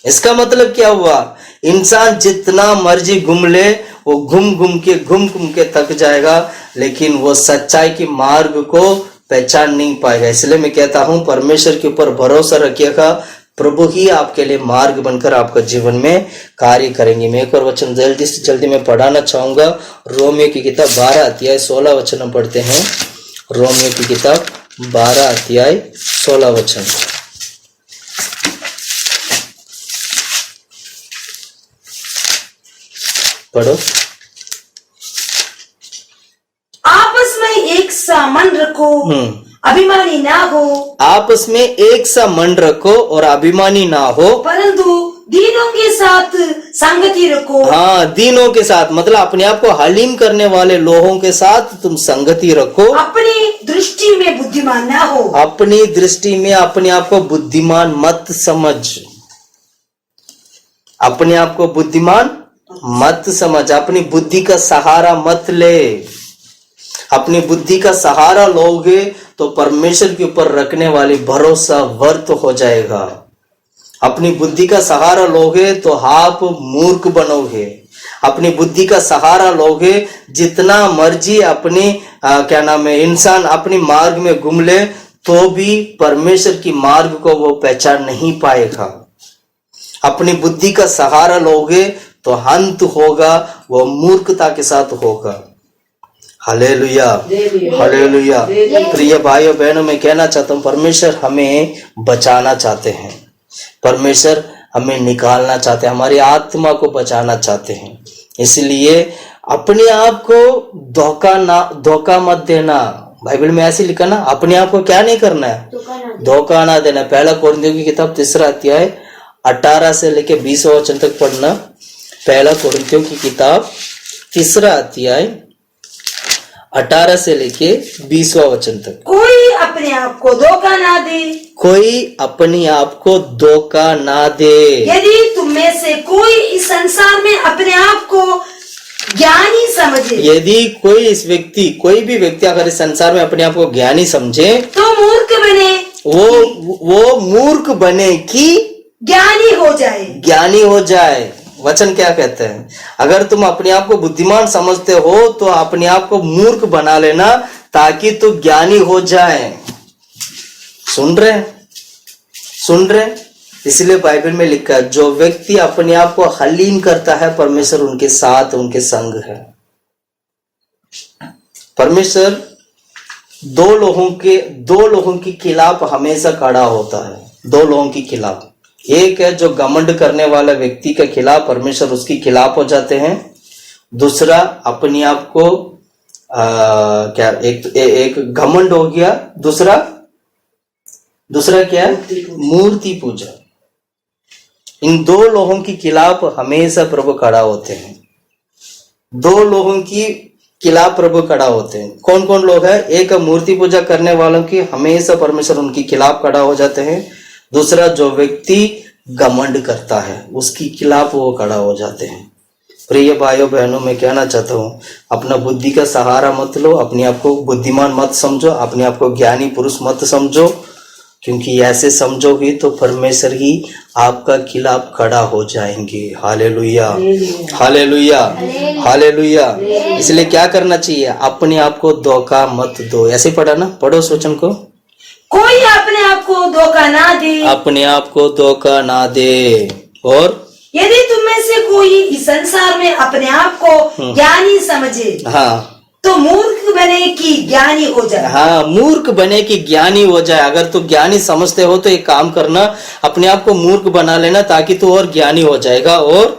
Speaker 1: इसका मतलब क्या हुआ, इंसान जितना मर्जी घूम ले, वो घूम घूम के थक जाएगा, लेकिन वो सच्चाई के मार्ग को पहचान नहीं पाएगा। इसलिए मैं कहता हूं, परमेश्वर के ऊपर भरोसा रखिएगा, प्रभु ही आपके लिए मार्ग बनकर आपका जीवन में कार्य करेंगे। मैं एक और वचन जल्दी से जल्दी मैं पढ़ाना चाहूंगा, रोमियो की किताब 12 अध्याय 16 वचन हम पढ़ते हैं। रोमियो की किताब 12 अध्याय 16 वचन। पढ़ो।
Speaker 2: आपस में एक सा मन रखो, अभिमानी ना हो।
Speaker 1: आपस में एक सा मन रखो और अभिमानी ना हो,
Speaker 2: परंतु दीनों के साथ संगति रखो।
Speaker 1: हाँ, दीनों के साथ मतलब अपने आप को हलीम करने वाले लोगों के साथ तुम संगति रखो।
Speaker 2: अपनी दृष्टि में बुद्धिमान ना हो।
Speaker 1: अपनी दृष्टि में अपने आप को बुद्धिमान मत समझ। अपने आप को बुद्धिमान मत समझ। अपनी बुद्धि का सहारा मत ले। अपनी बुद्धि का सहारा लोगे तो परमेश्वर के ऊपर रखने वाली भरोसा व्यर्थ हो जाएगा। अपनी बुद्धि का सहारा लोगे तो आप मूर्ख बनोगे। अपनी बुद्धि का सहारा लोगे, जितना मर्जी अपनी इंसान अपनी मार्ग में घूम ले तो भी परमेश्वर की मार्ग को वो पहचान नहीं पाएगा। अपनी बुद्धि का सहारा लोगे तो अंत होगा, वो मूर्खता के साथ होगा। Hallelujah hallelujah. प्रिय भाइयों बहनों, मैं कहना चाहता हूँ, परमेश्वर हमें बचाना चाहते हैं, परमेश्वर हमें निकालना चाहते हैं, हमारी आत्मा को बचाना चाहते हैं। इसलिए अपने आप को धोखा मत देना। बाइबल में ऐसे लिखा ना, अपने आप को क्या नहीं करना है, धोखा ना देना। पहला कोरिन्थियों की किताब 3 अध्याय 18 से लेके 20 वचन तक पढ़ना। पहला कोरिन्थियों की किताब 3 अध्याय 18 से लेके 20 वचन तक।
Speaker 2: कोई अपने आप को धोखा ना दे।
Speaker 1: कोई अपने आप को धोखा ना दे।
Speaker 2: यदि तुम में से कोई इस संसार में अपने आप को ज्ञानी समझे,
Speaker 1: यदि कोई भी व्यक्ति अगर इस संसार में अपने आप को ज्ञानी समझे
Speaker 2: तो मूर्ख बने,
Speaker 1: वो मूर्ख बने कि
Speaker 2: ज्ञानी हो जाए।
Speaker 1: ज्ञानी हो जाए। वचन क्या कहते हैं? अगर तुम अपने आप को बुद्धिमान समझते हो तो अपने आप को मूर्ख बना लेना ताकि तू ज्ञानी हो जाए। सुन रहे? इसलिए बाइबल में लिखा है, जो व्यक्ति अपने आप को हलीम करता है परमेश्वर उनके साथ, उनके संग है। परमेश्वर दो लोगों के खिलाफ हमेशा खड़ा होता है। दो लोगों के खिलाफ, एक है जो घमंड करने वाला व्यक्ति के खिलाफ परमेश्वर उसके खिलाफ हो जाते हैं। दूसरा अपने आप को एक घमंड हो गया, दूसरा क्या है? मूर्ति पूजा। इन दो लोगों के खिलाफ हमेशा प्रभु खड़ा होते हैं। दो लोगों की खिलाफ प्रभु खड़ा होते हैं। कौन कौन लोग हैं? एक मूर्ति पूजा करने वालों की हमेशा परमेश्वर उनके खिलाफ खड़ा हो जाते हैं। दूसरा जो व्यक्ति घमंड करता है उसके खिलाफ वो खड़ा हो जाते हैं। प्रिय भाइयों बहनों, मैं कहना चाहता हूँ, अपना बुद्धि का सहारा मत लो, अपने आप को बुद्धिमान मत समझो, अपने आप को ज्ञानी पुरुष मत समझो, क्योंकि ऐसे समझोगे तो परमेश्वर ही आपका खिलाफ खड़ा हो जाएंगे। Hallelujah, hallelujah, hallelujah. इसलिए क्या करना चाहिए? अपने आप को धोखा मत दो। ऐसे पढ़ा ना, पढ़ो उस वचन को।
Speaker 2: कोई अपने आप को धोखा ना दे,
Speaker 1: अपने आप को धोखा ना दे। और
Speaker 2: यदि तुम में से कोई इस संसार में अपने आप को ज्ञानी समझे,
Speaker 1: हाँ,
Speaker 2: तो मूर्ख बने कि ज्ञानी हो जाए।
Speaker 1: हाँ, मूर्ख बने कि ज्ञानी हो जाए। अगर तू ज्ञानी समझते हो तो एक काम करना, अपने आप को मूर्ख बना लेना ताकि तू और ज्ञानी हो जाएगा। और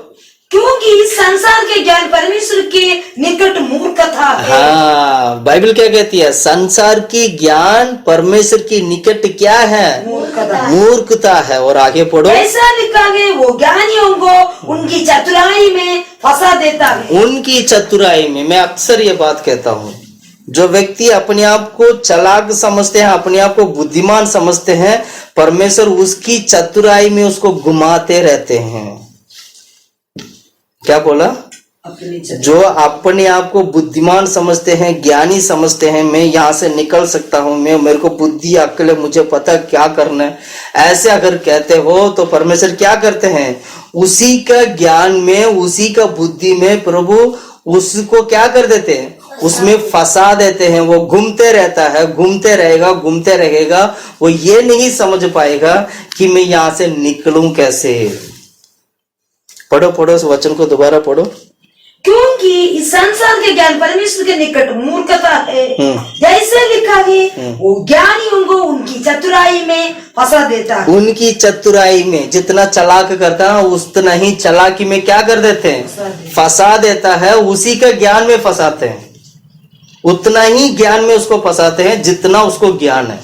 Speaker 2: क्योंकि इस संसार के ज्ञान परमेश्वर के निकट मूर्खता है।
Speaker 1: हाँ, बाइबल क्या कहती है? संसार की ज्ञान परमेश्वर की निकट क्या है? मूर्खता है। और आगे पढ़ो,
Speaker 2: ऐसा लिखा है, वो ज्ञानियों को उनकी चतुराई में फंसा देता है।
Speaker 1: उनकी चतुराई में। मैं अक्सर ये बात कहता हूँ, जो व्यक्ति अपने आप को चालाक समझते हैं, अपने आप को बुद्धिमान समझते हैं, परमेश्वर उसकी चतुराई में उसको घुमाते रहते हैं। क्या बोला? जो अपने आप को बुद्धिमान समझते हैं, ज्ञानी समझते हैं, मैं यहाँ से निकल सकता हूँ, मेरे को बुद्धि अक्ल है, मुझे पता क्या करना है, ऐसे अगर कहते हो तो परमेश्वर क्या करते हैं? उसी का ज्ञान में, उसी का बुद्धि में प्रभु उसको क्या कर देते हैं? उसमें फंसा देते हैं। वो घूमते रहता है, घूमते रहेगा। वो ये नहीं समझ पाएगा कि मैं यहाँ से निकलूं कैसे। पढ़ो उस वचन को दोबारा पढ़ो।
Speaker 2: क्योंकि इस संसार के ज्ञान परमेश्वर के निकट मूर्खता है। जैसे लिखा है, वो ज्ञानियों को उनकी चतुराई में फंसा देता है। उनकी
Speaker 1: चतुराई में जितना चालाक करता है उतना ही चालाकी में क्या कर देते हैं? फंसा देता है। उसी का ज्ञान में फंसाते हैं, उतना ही ज्ञान में उसको फंसाते हैं जितना उसको ज्ञान है।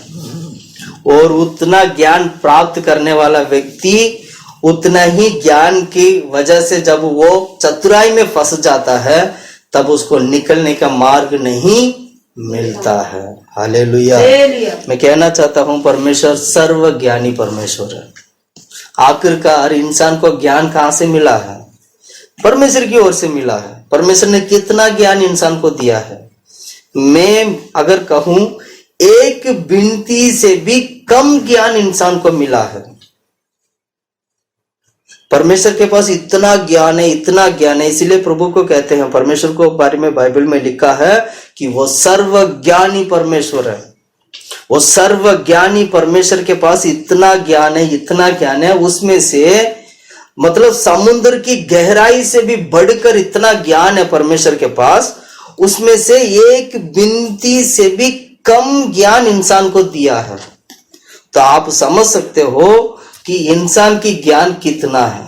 Speaker 1: और उतना ज्ञान प्राप्त करने वाला व्यक्ति उतना ही ज्ञान की वजह से जब वो चतुराई में फंस जाता है तब उसको निकलने का मार्ग नहीं मिलता है। हालेलुया। मैं कहना चाहता हूं, परमेश्वर सर्वज्ञानी परमेश्वर है। आखिरकार इंसान को ज्ञान कहां से मिला है? परमेश्वर की ओर से मिला है। परमेश्वर ने कितना ज्ञान इंसान को दिया है। मैं अगर कहूं, एक गिनती से भी कम ज्ञान इंसान को मिला है। परमेश्वर के पास इतना ज्ञान है, इतना ज्ञान है। इसीलिए प्रभु को कहते हैं, परमेश्वर को बारे में बाइबल में लिखा है कि वो सर्वज्ञानी परमेश्वर है। वो सर्वज्ञानी परमेश्वर के पास इतना ज्ञान है, इतना ज्ञान है, उसमें से मतलब समुद्र की गहराई से भी बढ़कर इतना ज्ञान है परमेश्वर के पास। उसमें से एक बिनती से भी कम ज्ञान इंसान को दिया है। तो आप समझ सकते हो कि इंसान की ज्ञान कितना है।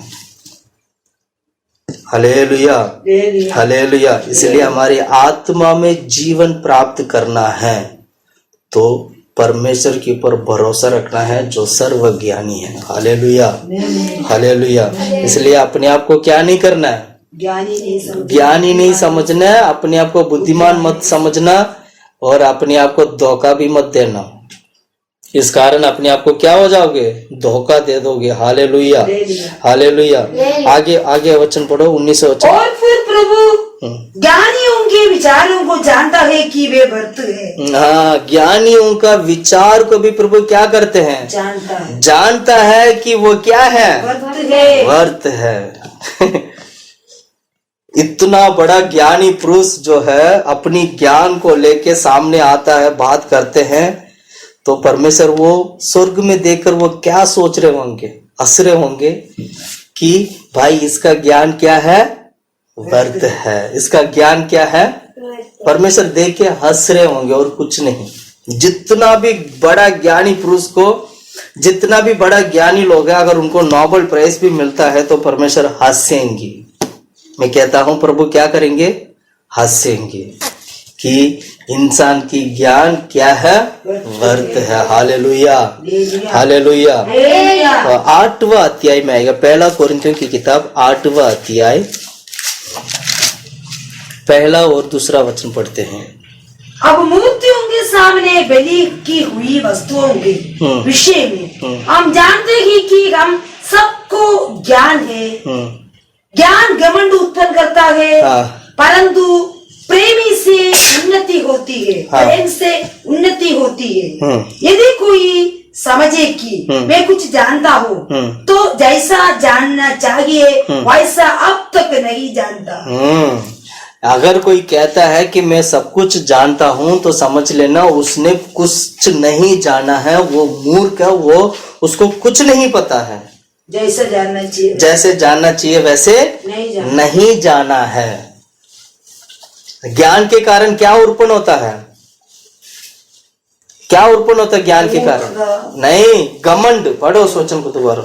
Speaker 1: Hallelujah, hallelujah. इसलिए हमारी आत्मा में जीवन प्राप्त करना है तो परमेश्वर के ऊपर भरोसा रखना है जो सर्वज्ञानी है। Hallelujah, hallelujah. इसलिए अपने आप को क्या नहीं करना है? ज्ञानी नहीं समझना है। अपने आप को बुद्धिमान मत समझना और अपने आप को धोखा भी मत देना। इस कारण अपने आप को क्या हो जाओगे? धोखा दे दोगे। Hallelujah, hallelujah. आगे वचन पढ़ो, 19 वचन।
Speaker 2: और फिर प्रभु ज्ञानियों के विचारों को जानता है कि वे व्यर्थ है।
Speaker 1: हाँ, ज्ञानियों का विचार को भी प्रभु क्या करते हैं? जानता है कि वो क्या है? व्यर्थ है। इतना बड़ा ज्ञानी पुरुष जो है अपनी ज्ञान को लेके सामने आता है, बात करते हैं, तो परमेश्वर वो स्वर्ग में देखकर वो क्या सोच रहे होंगे? हंस रहे होंगे कि भाई इसका ज्ञान क्या है? व्यर्थ है। इसका ज्ञान क्या है? परमेश्वर देख के हंस रहे होंगे और कुछ नहीं। जितना भी बड़ा ज्ञानी पुरुष को, जितना भी बड़ा ज्ञानी लोग है, अगर उनको नोबेल प्राइज भी मिलता है तो परमेश्वर हंसेंगे। मैं कहता हूं प्रभु क्या करेंगे? हंसेंगे कि इंसान की ज्ञान क्या है? व्यर्थ है। Hallelujah, hallelujah. 8वां अध्याय में आएगा, 1 कोरिन्थियों की किताब 8वां अध्याय, 1 और 2 वचन पढ़ते हैं।
Speaker 2: अब मूर्तियों के सामने बलि की हुई वस्तुओं के विषय में हम जानते हैं कि हम सबको ज्ञान है। ज्ञान घमंड उत्पन्न करता है, परंतु प्रेमी से उन्नति होती है, प्रेम से उन्नति होती है। यदि कोई समझे कि मैं कुछ जानता हूँ तो जैसा जानना चाहिए वैसा अब तक नहीं जानता।
Speaker 1: अगर कोई कहता है कि मैं सब कुछ जानता हूँ तो समझ लेना उसने कुछ नहीं जाना है, वो मूर्ख है, वो उसको कुछ नहीं पता है।
Speaker 2: जैसे जानना चाहिए,
Speaker 1: जैसे जानना चाहिए वैसे नहीं जाना है। ज्ञान के कारण क्या उत्पन्न होता है? क्या उत्पन्न होता है ज्ञान के कारण? नहीं, घमंड। पढ़ो सोचन को दोबारा।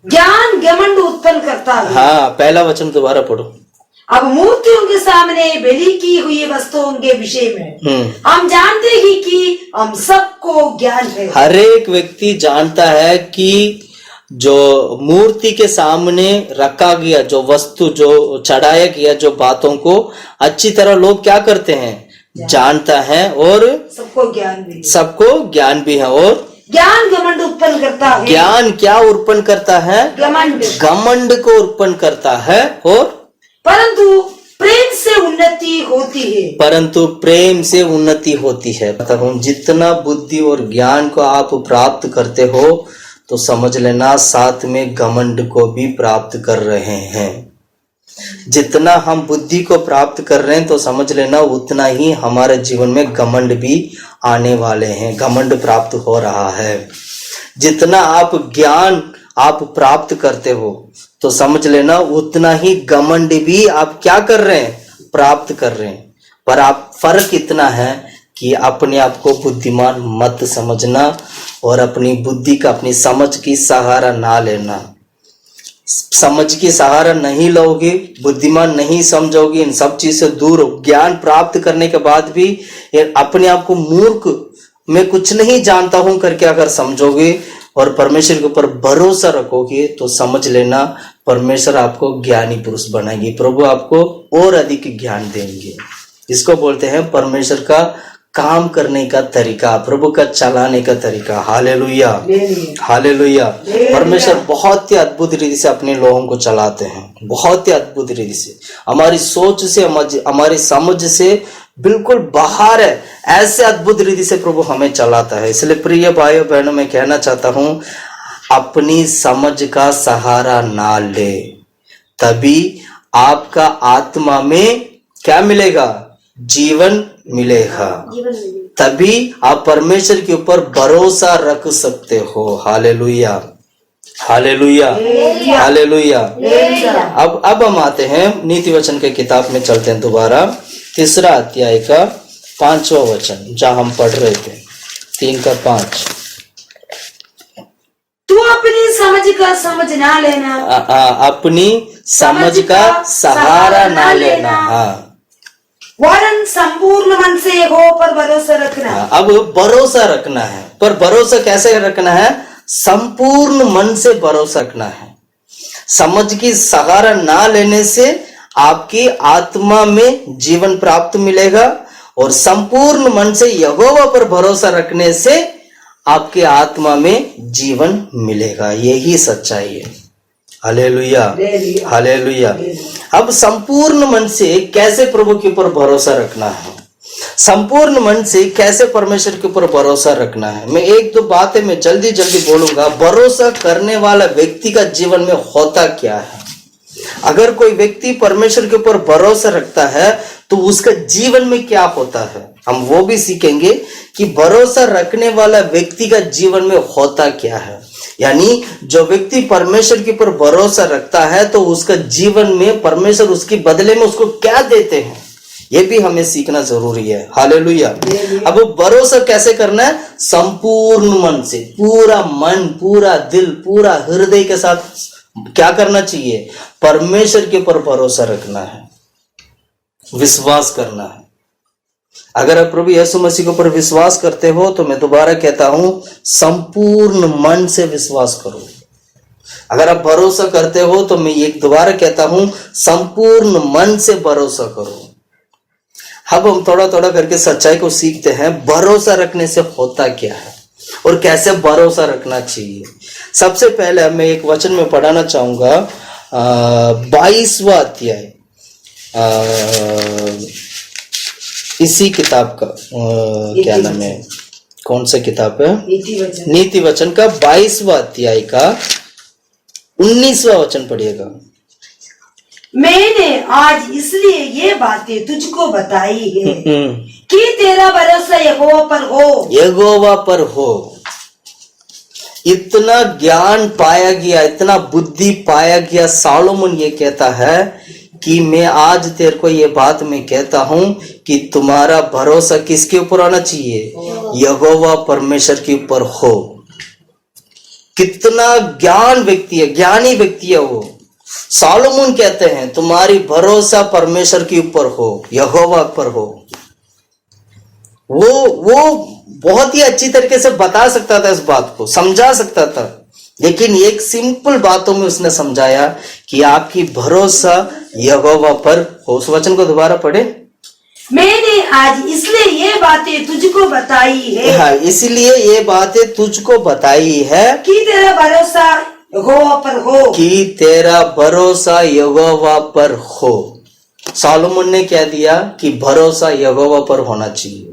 Speaker 2: ज्ञान घमंड उत्पन्न करता है।
Speaker 1: हाँ, 1 वचन दोबारा पढ़ो।
Speaker 2: अब मूर्तियों के सामने बलि की हुई वस्तुओं के विषय में हम जानते हैं कि हम सबको ज्ञान है।
Speaker 1: हर एक व्यक्ति जानता है कि जो मूर्ति के सामने रखा गया जो वस्तु, जो चढ़ाया गया जो बातों को अच्छी तरह लोग क्या करते हैं? जानता है, और सबको ज्ञान भी है। और
Speaker 2: ज्ञान घमंड उत्पन्न करता है।
Speaker 1: ज्ञान क्या उत्पन्न करता है? घमंड को उत्पन्न करता है। और
Speaker 2: परंतु प्रेम से उन्नति होती है।
Speaker 1: परंतु प्रेम से उन्नति होती है। मतलब जितना बुद्धि और ज्ञान को आप प्राप्त करते हो तो समझ लेना साथ में घमंड को भी प्राप्त कर रहे हैं। जितना हम बुद्धि को प्राप्त कर रहे हैं तो समझ लेना उतना ही हमारे जीवन में घमंड भी आने वाले हैं, घमंड प्राप्त हो रहा है। जितना आप ज्ञान आप प्राप्त करते हो तो समझ लेना उतना ही घमंड भी आप क्या कर रहे हैं? प्राप्त कर रहे हैं। पर आप फर्क इतना है कि अपने आप को बुद्धिमान मत समझना और अपनी बुद्धि का, अपनी समझ की सहारा ना लेना। समझ की सहारा नहीं लोगे, बुद्धिमान नहीं समझोगे, इन सब चीज से दूर हो। ज्ञान प्राप्त करने के बाद भी अपने आप को मूर्ख, मैं कुछ नहीं जानता हूं करके अगर समझोगे और परमेश्वर के ऊपर भरोसा रखोगे तो समझ लेना परमेश्वर आपको ज्ञानी पुरुष बनाएंगे। प्रभु आपको और अधिक ज्ञान देंगे। इसको बोलते हैं परमेश्वर का काम करने का तरीका, प्रभु का चलाने का तरीका। Hallelujah, hallelujah. परमेश्वर बहुत ही अद्भुत रीति से अपने लोगों को चलाते हैं, बहुत ही अद्भुत रीति से। हमारी सोच से, हमारी समझ से बिल्कुल बाहर है, ऐसे अद्भुत रीति से प्रभु हमें चलाता है। इसलिए प्रिय भाइयों बहनों, मैं कहना चाहता हूं अपनी समझ का सहारा ना ले, तभी आपका आत्मा में क्या मिलेगा? जीवन मिलेगा। तभी आप परमेश्वर के ऊपर भरोसा रख सकते हो। Hallelujah, hallelujah, hallelujah. अब हम आते हैं नीति वचन के किताब में, चलते हैं दोबारा 3 अध्याय का 5वां वचन, जहां हम पढ़ रहे थे 3:5।
Speaker 2: तू अपनी समझ का समझ ना लेना,
Speaker 1: अपनी समझ का सहारा ना लेना। हाँ,
Speaker 2: वरन संपूर्ण मन से यहोवा पर भरोसा रखना।
Speaker 1: अब भरोसा रखना है, पर भरोसा कैसे रखना है? संपूर्ण मन से भरोसा रखना है। समझ की सहारा ना लेने से आपकी आत्मा में जीवन प्राप्त मिलेगा, और संपूर्ण मन से यहोवा पर भरोसा रखने से आपके आत्मा में जीवन मिलेगा। यही सच्चाई है। Hallelujah, hallelujah. अब संपूर्ण मन से कैसे प्रभु के ऊपर भरोसा रखना है, संपूर्ण मन से कैसे परमेश्वर के ऊपर भरोसा रखना है, मैं एक दो बातें मैं जल्दी जल्दी बोलूंगा। भरोसा करने वाला व्यक्ति का जीवन में होता क्या है? अगर कोई व्यक्ति परमेश्वर के ऊपर भरोसा रखता है तो उसका जीवन में क्या होता है, हम वो भी सीखेंगे कि भरोसा रखने वाला व्यक्ति का जीवन में होता क्या है। यानी जो व्यक्ति परमेश्वर के ऊपर भरोसा रखता है तो उसका जीवन में परमेश्वर उसके बदले में उसको क्या देते हैं, ये भी हमें सीखना जरूरी है। हालेलुया। अब भरोसा कैसे करना है? संपूर्ण मन से, पूरा मन, पूरा दिल, पूरा हृदय के साथ क्या करना चाहिए? परमेश्वर के ऊपर भरोसा रखना है, विश्वास करना है। अगर आप प्रभु यीशु मसीह के ऊपर विश्वास करते हो तो मैं दोबारा कहता हूं, संपूर्ण मन से विश्वास करो। अगर आप भरोसा करते हो तो मैं एक दोबारा कहता हूं, संपूर्ण मन से भरोसा करो। अब हम थोड़ा थोड़ा करके सच्चाई को सीखते हैं। भरोसा रखने से होता क्या है और कैसे भरोसा रखना चाहिए। सबसे पहले मैं एक वचन में पढ़ाना चाहूंगा, 22वां अध्याय इसी किताब का, क्या नाम है, कौन सा किताब है? नीति वचन का 22वां अध्याय का 19वां वचन पढ़िएगा।
Speaker 2: मैंने आज इसलिए ये बातें तुझको बताई है कि तेरा भरोसा यहोवा पर हो,
Speaker 1: यहोवा पर हो। इतना ज्ञान पाया गया, इतना बुद्धि पाया गया। सोलोमन ये कहता है कि मैं आज तेरे को ये बात मैं कहता हूं कि तुम्हारा भरोसा किसके ऊपर होना चाहिए? यहोवा परमेश्वर के ऊपर हो। कितना ज्ञान व्यक्ति है, ज्ञानी व्यक्ति है वो। सोलोमन कहते हैं तुम्हारी भरोसा परमेश्वर के ऊपर हो, यहोवा पर हो। वो बहुत ही अच्छी तरीके से बता सकता था, इस बात को समझा सकता था, लेकिन एक सिंपल बातों में उसने समझाया कि आपकी भरोसा यहोवा पर हो। उस वचन को दोबारा पढ़े।
Speaker 2: मैंने आज इसलिए ये बातें तुझको बताई है,
Speaker 1: हाँ, इसलिए ये बातें तुझको बताई है
Speaker 2: कि तेरा भरोसा यहोवा पर हो,
Speaker 1: कि तेरा भरोसा यहोवा पर हो। सोलोमन ने क्या दिया कि भरोसा यहोवा पर होना चाहिए।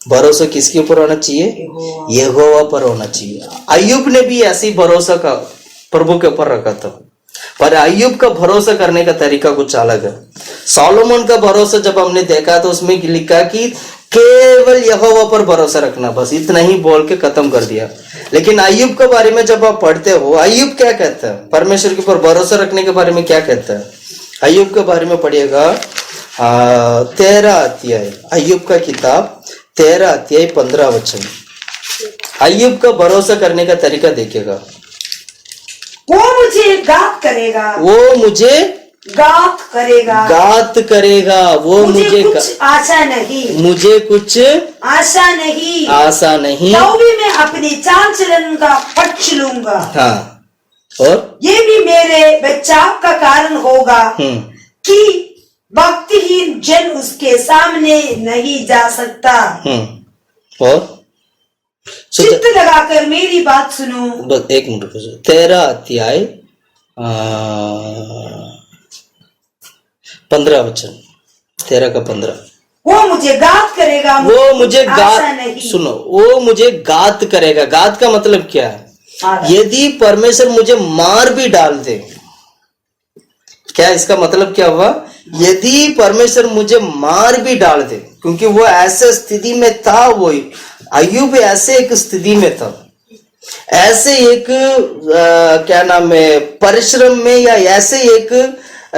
Speaker 1: भरोसा किसके ऊपर होना चाहिए? यहोवा पर होना चाहिए। अय्यूब ने भी ऐसी भरोसा का प्रभु के ऊपर रखा था, पर अय्यूब का भरोसा करने का तरीका कुछ अलग है। सोलोमन का भरोसा जब हमने देखा तो उसमें लिखा कि केवल यहोवा पर भरोसा रखना, बस इतना ही बोल के खत्म कर दिया। लेकिन अय्यूब के बारे में जब आप पढ़ते हो, अय्यूब क्या कहता है? परमेश्वर के ऊपर भरोसा रखने के बारे में क्या कहता है? अय्यूब के बारे में पढ़िएगा 13 अध्याय, अय्यूब का किताब 13 अध्याय 15 वचन। अय्यूब का भरोसा करने का तरीका देखिएगा।
Speaker 2: वो मुझे गात करेगा,
Speaker 1: वो मुझे
Speaker 2: गात करेगा,
Speaker 1: गात करेगा। वो मुझे
Speaker 2: कुछ आशा नहीं,
Speaker 1: मुझे कुछ
Speaker 2: आशा नहीं,
Speaker 1: आशा नहीं,
Speaker 2: तो भी मैं अपनी चाल चलन का पक्ष लूंगा।
Speaker 1: हाँ, और
Speaker 2: ये भी मेरे बचाव का कारण होगा कि भक्तिहीन जन उसके सामने नहीं जा सकता।
Speaker 1: और
Speaker 2: चित्त लगाकर मेरी बात सुनो।
Speaker 1: बस एक मिनट, 13 अध्याय 15 वचन, 13 का 15।
Speaker 2: वो मुझे गात करेगा,
Speaker 1: वो मुझे
Speaker 2: आशा नहीं।
Speaker 1: सुनो, वो मुझे गात करेगा। गात का मतलब क्या है? यदि परमेश्वर मुझे मार भी डाल दे, क्या इसका मतलब क्या हुआ? यदि परमेश्वर मुझे मार भी डाल दे, क्योंकि वो ऐसे स्थिति में था, वो अय्यूब ऐसे एक स्थिति में था, ऐसे एक क्या नाम है, परिश्रम में, या ऐसे एक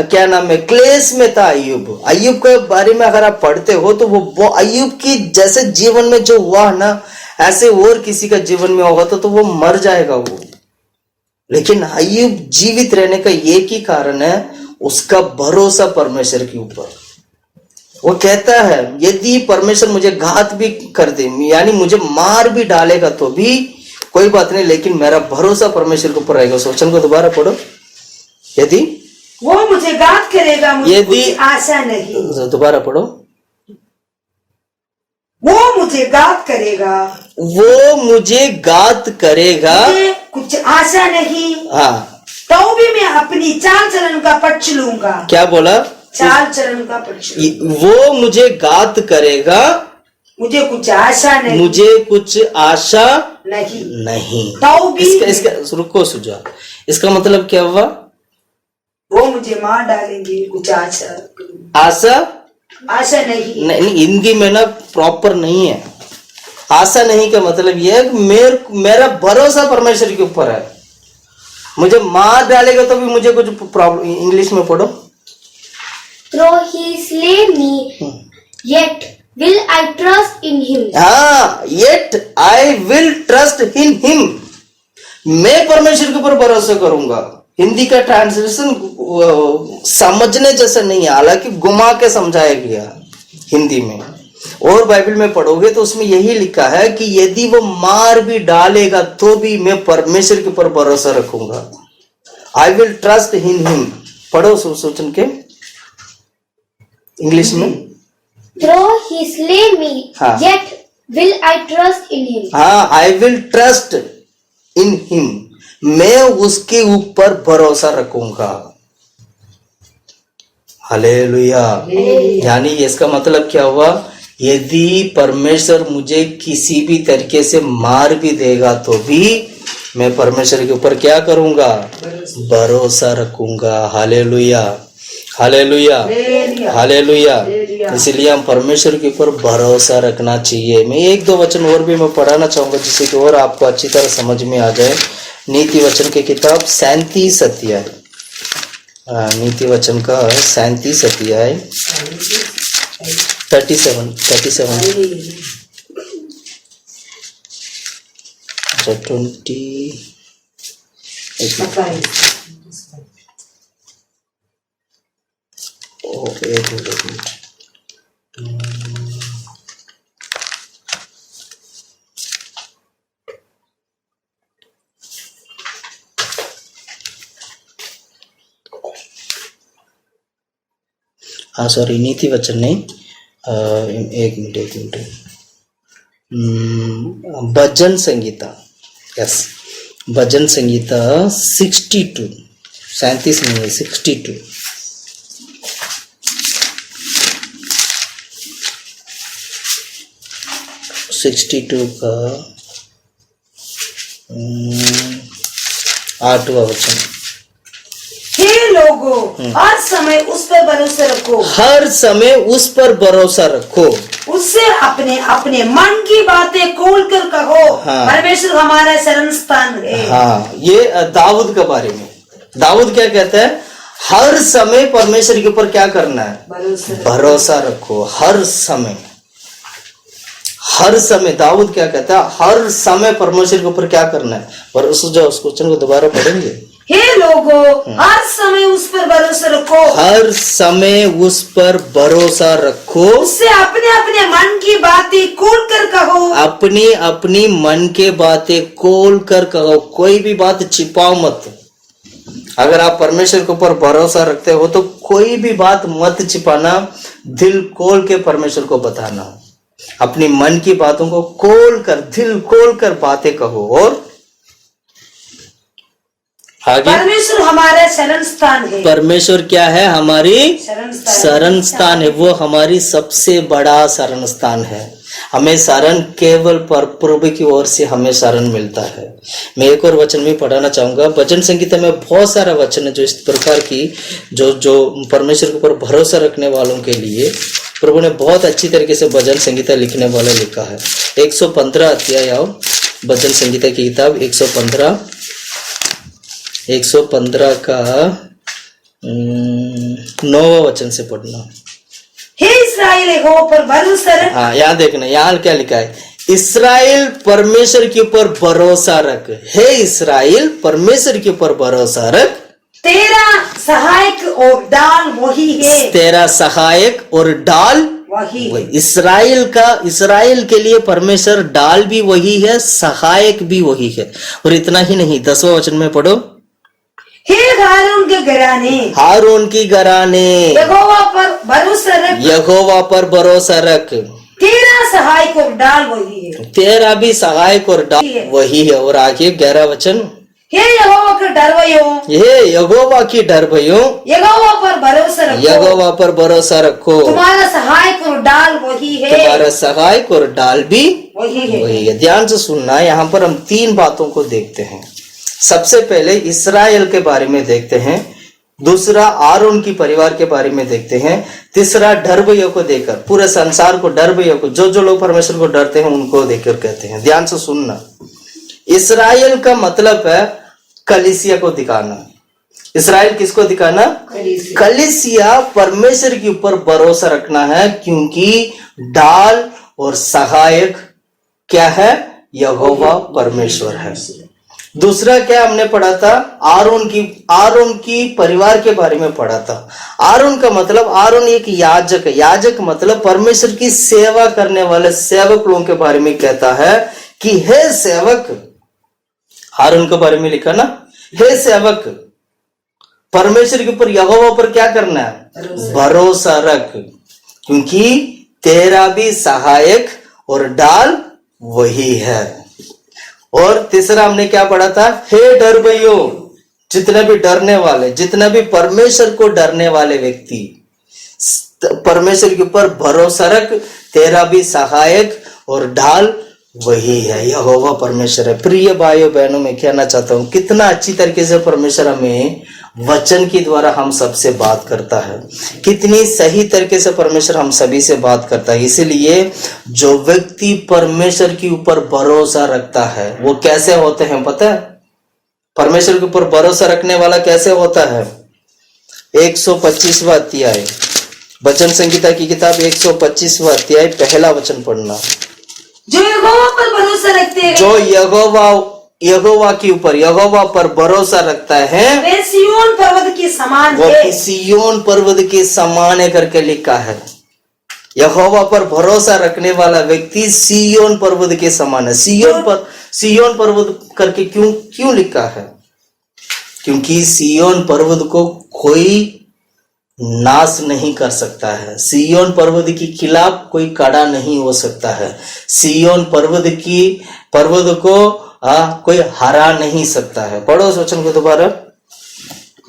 Speaker 1: क्या नाम है, क्लेश में था अय्यूब। अय्यूब के बारे में अगर आप पढ़ते हो तो वो अय्यूब की जैसे जीवन में जो हुआ ना, ऐसे और किसी का जीवन में होगा तो वो मर जाएगा वो। लेकिन अय्यूब जीवित रहने का एक ही कारण है, उसका भरोसा परमेश्वर के ऊपर। वो कहता है यदि परमेश्वर मुझे घात भी कर दे, यानी मुझे मार भी डालेगा तो भी कोई बात नहीं, लेकिन मेरा भरोसा परमेश्वर के ऊपर रहेगा। उस वचन को दोबारा पढ़ो। यदि
Speaker 2: वो मुझे गात करेगा, मुझे कुछ आशा नहीं।
Speaker 1: दोबारा पढ़ो।
Speaker 2: वो मुझे गात करेगा,
Speaker 1: वो मुझे गात करेगा,
Speaker 2: मुझे कुछ आशा नहीं।
Speaker 1: हाँ,
Speaker 2: तो भी मैं अपनी चाल चलन का पक्ष लूंगा।
Speaker 1: क्या बोला?
Speaker 2: चाल चलन का पक्ष
Speaker 1: वो मुझे घात करेगा,
Speaker 2: मुझे कुछ आशा नहीं,
Speaker 1: मुझे कुछ आशा
Speaker 2: नहीं। तो भी
Speaker 1: इसका रुको सुझा, इसका मतलब क्या हुआ?
Speaker 2: वो मुझे मार डालेंगे, कुछ आशा
Speaker 1: नहीं, हिंदी में ना प्रॉपर नहीं है। आशा नहीं का मतलब यह है कि मेरा भरोसा परमेश्वर के ऊपर है, मुझे मार डालेगा तो भी मुझे कुछ प्रॉब्लम। इंग्लिश में पढ़ो।
Speaker 3: Though he slay me, yet will I trust in him.
Speaker 1: हाँ, yet I will trust in him. मैं परमेश्वर के ऊपर भरोसा करूंगा। हिंदी का ट्रांसलेशन समझने जैसा नहीं है, हालांकि घुमा के समझाया गया हिंदी में। और बाइबल में पढ़ोगे तो उसमें यही लिखा है कि यदि वो मार भी डालेगा तो भी मैं परमेश्वर के ऊपर भरोसा रखूंगा। I will trust in him. पढ़ो सोचन के इंग्लिश में।
Speaker 3: Though he slay me,
Speaker 1: हाँ.
Speaker 3: yet will I trust in him.
Speaker 1: हाँ, I will trust in him, मैं उसके ऊपर भरोसा रखूंगा। हालेलुया। यानी इसका मतलब क्या हुआ? यदि परमेश्वर मुझे किसी भी तरीके से मार भी देगा तो भी मैं परमेश्वर के ऊपर क्या करूंगा? भरोसा रखूंगा। Hallelujah, hallelujah, hallelujah. इसलिए हम परमेश्वर के ऊपर भरोसा रखना चाहिए। मैं एक दो वचन और भी मैं पढ़ाना चाहूंगा जिससे कि और आपको अच्छी तरह समझ में आ जाए। नीति वचन की किताब 37 अध्याय, नीति वचन का 37 अध्याय 37 अच्छा 20 एक मिनट। हाँ सॉरी, नीति वचन नहीं, एक मिनट। भजन संगीता, यस, भजन संगीता 62, 37 नहीं है, 62। 62 का 8वां वचन।
Speaker 2: हे लोगों, हर समय उस पर भरोसा रखो,
Speaker 1: हर समय उस पर भरोसा रखो,
Speaker 2: उससे अपने अपने मन की बातें खोल कर कहो।
Speaker 1: हाँ।
Speaker 2: परमेश्वर हमारा शरण स्थान है।
Speaker 1: हाँ, ये दाऊद के बारे में। दाऊद क्या कहता है? हर समय परमेश्वर के ऊपर क्या करना है? भरोसा रखो। हर समय, हर समय दाऊद क्या कहता है? हर समय परमेश्वर के ऊपर क्या करना है? और उस क्वेश्चन को दोबारा पढ़ेंगे।
Speaker 2: हे लोगों, हर समय उस पर भरोसा रखो,
Speaker 1: हर समय उस पर भरोसा रखो,
Speaker 2: उससे अपने अपने मन की बातें खोल कर कहो।
Speaker 1: अपनी अपनी मन के बातें खोल कर कहो, कोई भी बात छिपाओ मत। अगर आप परमेश्वर के ऊपर भरोसा रखते हो तो कोई भी बात मत छिपाना, दिल खोल के परमेश्वर को बताना। अपनी मन की बातों को खोल कर, दिल खोल कर बातें कहो। और आगे,
Speaker 2: परमेश्वर हमारा शरण स्थान है।
Speaker 1: परमेश्वर क्या है? हमारी शरण स्थान है। वो हमारी सबसे बड़ा शरण स्थान है। हमें शरण केवल प्रभु की ओर से हमें शरण मिलता है। मैं एक और वचन भी पढ़ाना चाहूंगा। भजन संगीता में बहुत सारा वचन है जो इस प्रकार की जो परमेश्वर के ऊपर भरोसा रखने वालों के लिए प्रभु ने बहुत अच्छी तरीके से भजन संगीता लिखने वाला लिखा है। 115 अध्याय आओ, भजन संगीता की किताब 115 का 9वां वचन से पढ़ना।
Speaker 2: हे इस्राएल, यहोवा पर भरोसा रख।
Speaker 1: हाँ, यहाँ देखना, यहाँ क्या लिखा है? इस्राएल परमेश्वर के ऊपर भरोसा रख। हे इस्राएल परमेश्वर के ऊपर भरोसा रख,
Speaker 2: तेरा सहायक और डाल वही है।
Speaker 1: तेरा सहायक और डाल
Speaker 2: वही है।
Speaker 1: इस्राएल के लिए परमेश्वर डाल भी वही है, सहायक भी वही है। और इतना ही नहीं, 10वां वचन में पढ़ो।
Speaker 2: हे हारून के घराने,
Speaker 1: हारून की घराने,
Speaker 2: यहोवा पर भरोसा रख।
Speaker 1: यहोवा पर भरोसा रख,
Speaker 2: तेरा सहायक और डाल वही है।
Speaker 1: तेरा भी सहायक और डाल वही है। और आगे 11वां वचन।
Speaker 2: हे यहोवा का डर भयो,
Speaker 1: हे यहोवा की डर भयो,
Speaker 2: यहोवा पर भरोसा रखो,
Speaker 1: यहोवा पर भरोसा रखो,
Speaker 2: तुम्हारा सहायक और डाल वही है,
Speaker 1: तुम्हारा सहायक और डाल भी
Speaker 2: वही है।
Speaker 1: वही है। ध्यान से सुनना, यहाँ पर हम 3 बातों को देखते हैं। सबसे पहले इस्राएल के बारे में देखते हैं, दूसरा आरोन की परिवार के बारे में देखते हैं, तीसरा डर भयों को देखकर पूरे संसार को, डर भयों को, जो लोग परमेश्वर को डरते हैं उनको देखकर कहते हैं। ध्यान से सुनना, इस्राएल का मतलब है कलीसिया को दिखाना। इस्राएल किसको दिखाना? कलीसिया परमेश्वर के ऊपर भरोसा रखना है, क्योंकि डाल और सहायक क्या है? यहोवा परमेश्वर है। दूसरा क्या हमने पढ़ा था? आरोन की परिवार के बारे में पढ़ा था। आरोन का मतलब, आरोन एक याजक है। याजक मतलब परमेश्वर की सेवा करने वाले सेवक लोगों के बारे में कहता है कि हे सेवक, आरोन के बारे में लिखा ना, हे सेवक, परमेश्वर के ऊपर, यहोवा पर क्या करना है? भरोसा रख, क्योंकि तेरा भी सहायक और डाल वही है। और तीसरा हमने क्या पढ़ा था? हे डर भइयो, जितने भी डरने वाले, जितने भी परमेश्वर को डरने वाले व्यक्ति, परमेश्वर के ऊपर भरोसा रख, तेरा भी सहायक और ढाल वही है, यहोवा परमेश्वर है। प्रिय भाइयों बहनों, मैं कहना चाहता हूं कितना अच्छी तरीके से परमेश्वर हमें वचन के द्वारा हम सबसे बात करता है, कितनी सही तरीके से परमेश्वर हम सभी से बात करता है। इसीलिए जो व्यक्ति परमेश्वर के ऊपर भरोसा रखता है वो कैसे होते हैं पता है? परमेश्वर के ऊपर भरोसा रखने वाला कैसे होता है? 125वां अध्याय, वचन संहिता की किताब 125वां अध्याय, पहला वचन पढ़ना।
Speaker 2: जो यहोवा पर भरोसा रखते हैं,
Speaker 1: जो यहोवा के ऊपर, यहोवा पर भरोसा रखता है,
Speaker 2: वे सिय्योन पर्वत के समान
Speaker 1: वो
Speaker 2: है।
Speaker 1: सिय्योन पर्वत के समान है करके लिखा है। यहोवा पर भरोसा रखने वाला व्यक्ति सिय्योन पर्वत के समान है। सिय्योन पर्वत करके क्यों लिखा है? क्योंकि सिय्योन पर्वत को कोई नाश नहीं कर सकता है। सिय्योन पर्वत के खिलाफ कोई कड़ा नहीं हो सकता है। सिय्योन पर्वत को कोई हरा नहीं सकता है। पढ़ो उस वचन को दोबारा।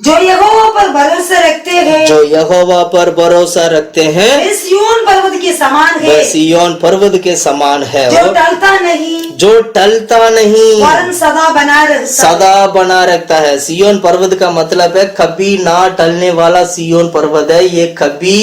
Speaker 2: जो यहोवा पर भरोसा रखते हैं,
Speaker 1: जो यहोवा पर भरोसा रखते हैं,
Speaker 2: वे सिय्योन पर्वत के समान है।
Speaker 1: वह सिय्योन पर्वत के समान है,
Speaker 2: जो टलता नहीं,
Speaker 1: जो टलता नहीं,
Speaker 2: वरन
Speaker 1: सदा बना रहता है। सिय्योन पर्वत का मतलब है कभी ना टलने वाला सिय्योन पर्वत है। ये कभी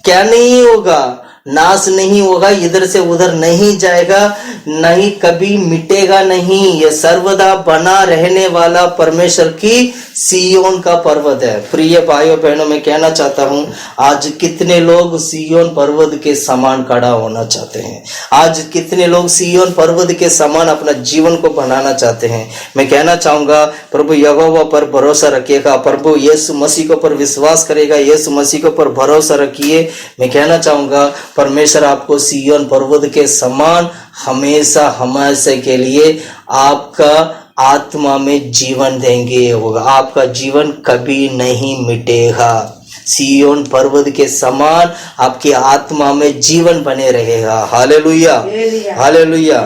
Speaker 1: क्या नहीं होगा? नाश नहीं होगा, इधर से उधर नहीं जाएगा, नहीं कभी मिटेगा नहीं। ये सर्वदा बना रहने वाला परमेश्वर की सिय्योन का पर्वत है। प्रिय भाइयों बहनों, मैं कहना चाहता हूं, आज कितने लोग सिय्योन पर्वत के समान खड़ा होना चाहते हैं। आज कितने लोग सिय्योन पर्वत के समान अपना जीवन को बनाना चाहते हैं। मैं कहना चाहूंगा, प्रभु यहोवा पर भरोसा रखिएगा, प्रभु यीशु मसीह के ऊपर विश्वास करेगा, यीशु मसीह के ऊपर भरोसा रखिए। मैं कहना चाहूंगा परमेश्वर आपको सिय्योन पर्वत के समान हमेशा हमेशा के लिए आपका आत्मा में जीवन देंगे होगा। आपका जीवन कभी नहीं मिटेगा। सिय्योन पर्वत के समान आपकी आत्मा में जीवन बने रहेगा। Hallelujah, hallelujah.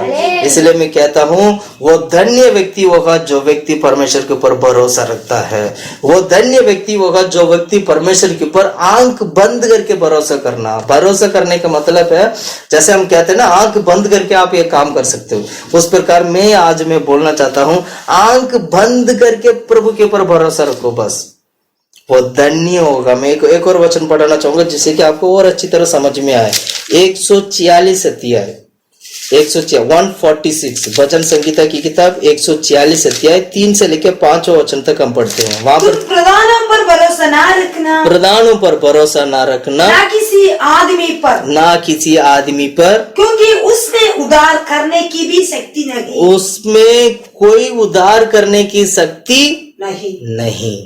Speaker 1: इसलिए मैं कहता हूँ, वो धन्य व्यक्ति होगा जो व्यक्ति परमेश्वर के ऊपर भरोसा रखता है। वो धन्य व्यक्ति होगा जो व्यक्ति परमेश्वर के ऊपर आंख बंद करके भरोसा करना। भरोसा करने का मतलब है, जैसे हम कहते हैं ना, आंख बंद करके आप ये काम कर सकते हो, उस प्रकार मैं बोलना चाहता हूँ, आंख बंद करके प्रभु के ऊपर भरोसा रखो, बस वो धन्य होगा। मैं एक और वचन पढ़ाना चाहूंगा जिससे कि आपको और अच्छी तरह समझ में आए। 146 अध्याय, 146 वचन संहिता की किताब 146 अध्याय 3 से लेकर 5 वचन तक हम पढ़ते हैं। वहां पर
Speaker 2: प्रधानों पर भरोसा ना रखना,
Speaker 1: प्रधानों पर भरोसा ना रखना,
Speaker 2: ना किसी आदमी पर, क्योंकि उसने उद्धार करने की भी शक्ति नहीं,
Speaker 1: उसमें कोई उद्धार करने की शक्ति नहीं।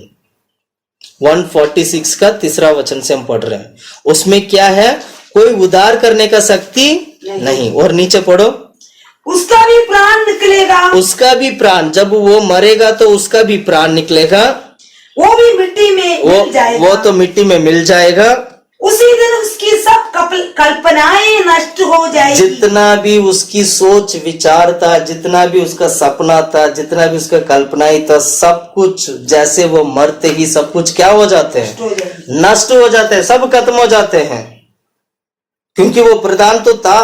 Speaker 1: 146 का तीसरा वचन से हम पढ़ रहे हैं। उसमें क्या है? कोई उद्धार करने का शक्ति नहीं। और नीचे पढ़ो,
Speaker 2: उसका भी प्राण निकलेगा,
Speaker 1: उसका भी प्राण, जब वो मरेगा तो उसका भी प्राण निकलेगा,
Speaker 2: वो भी मिट्टी में मिल जाएगा,
Speaker 1: वो तो मिट्टी में मिल जाएगा,
Speaker 2: उसी दिन उसकी सब कल्पनाएं नष्ट हो जाएगी।
Speaker 1: जितना भी उसकी सोच विचार था, जितना भी उसका सपना था, जितना भी उसका कल्पनाएं था, सब कुछ जैसे वो मरते ही सब कुछ क्या हो जाते हैं, नष्ट हो जाते हैं, सब खत्म हो जाते हैं। क्योंकि वो प्रधान तो था,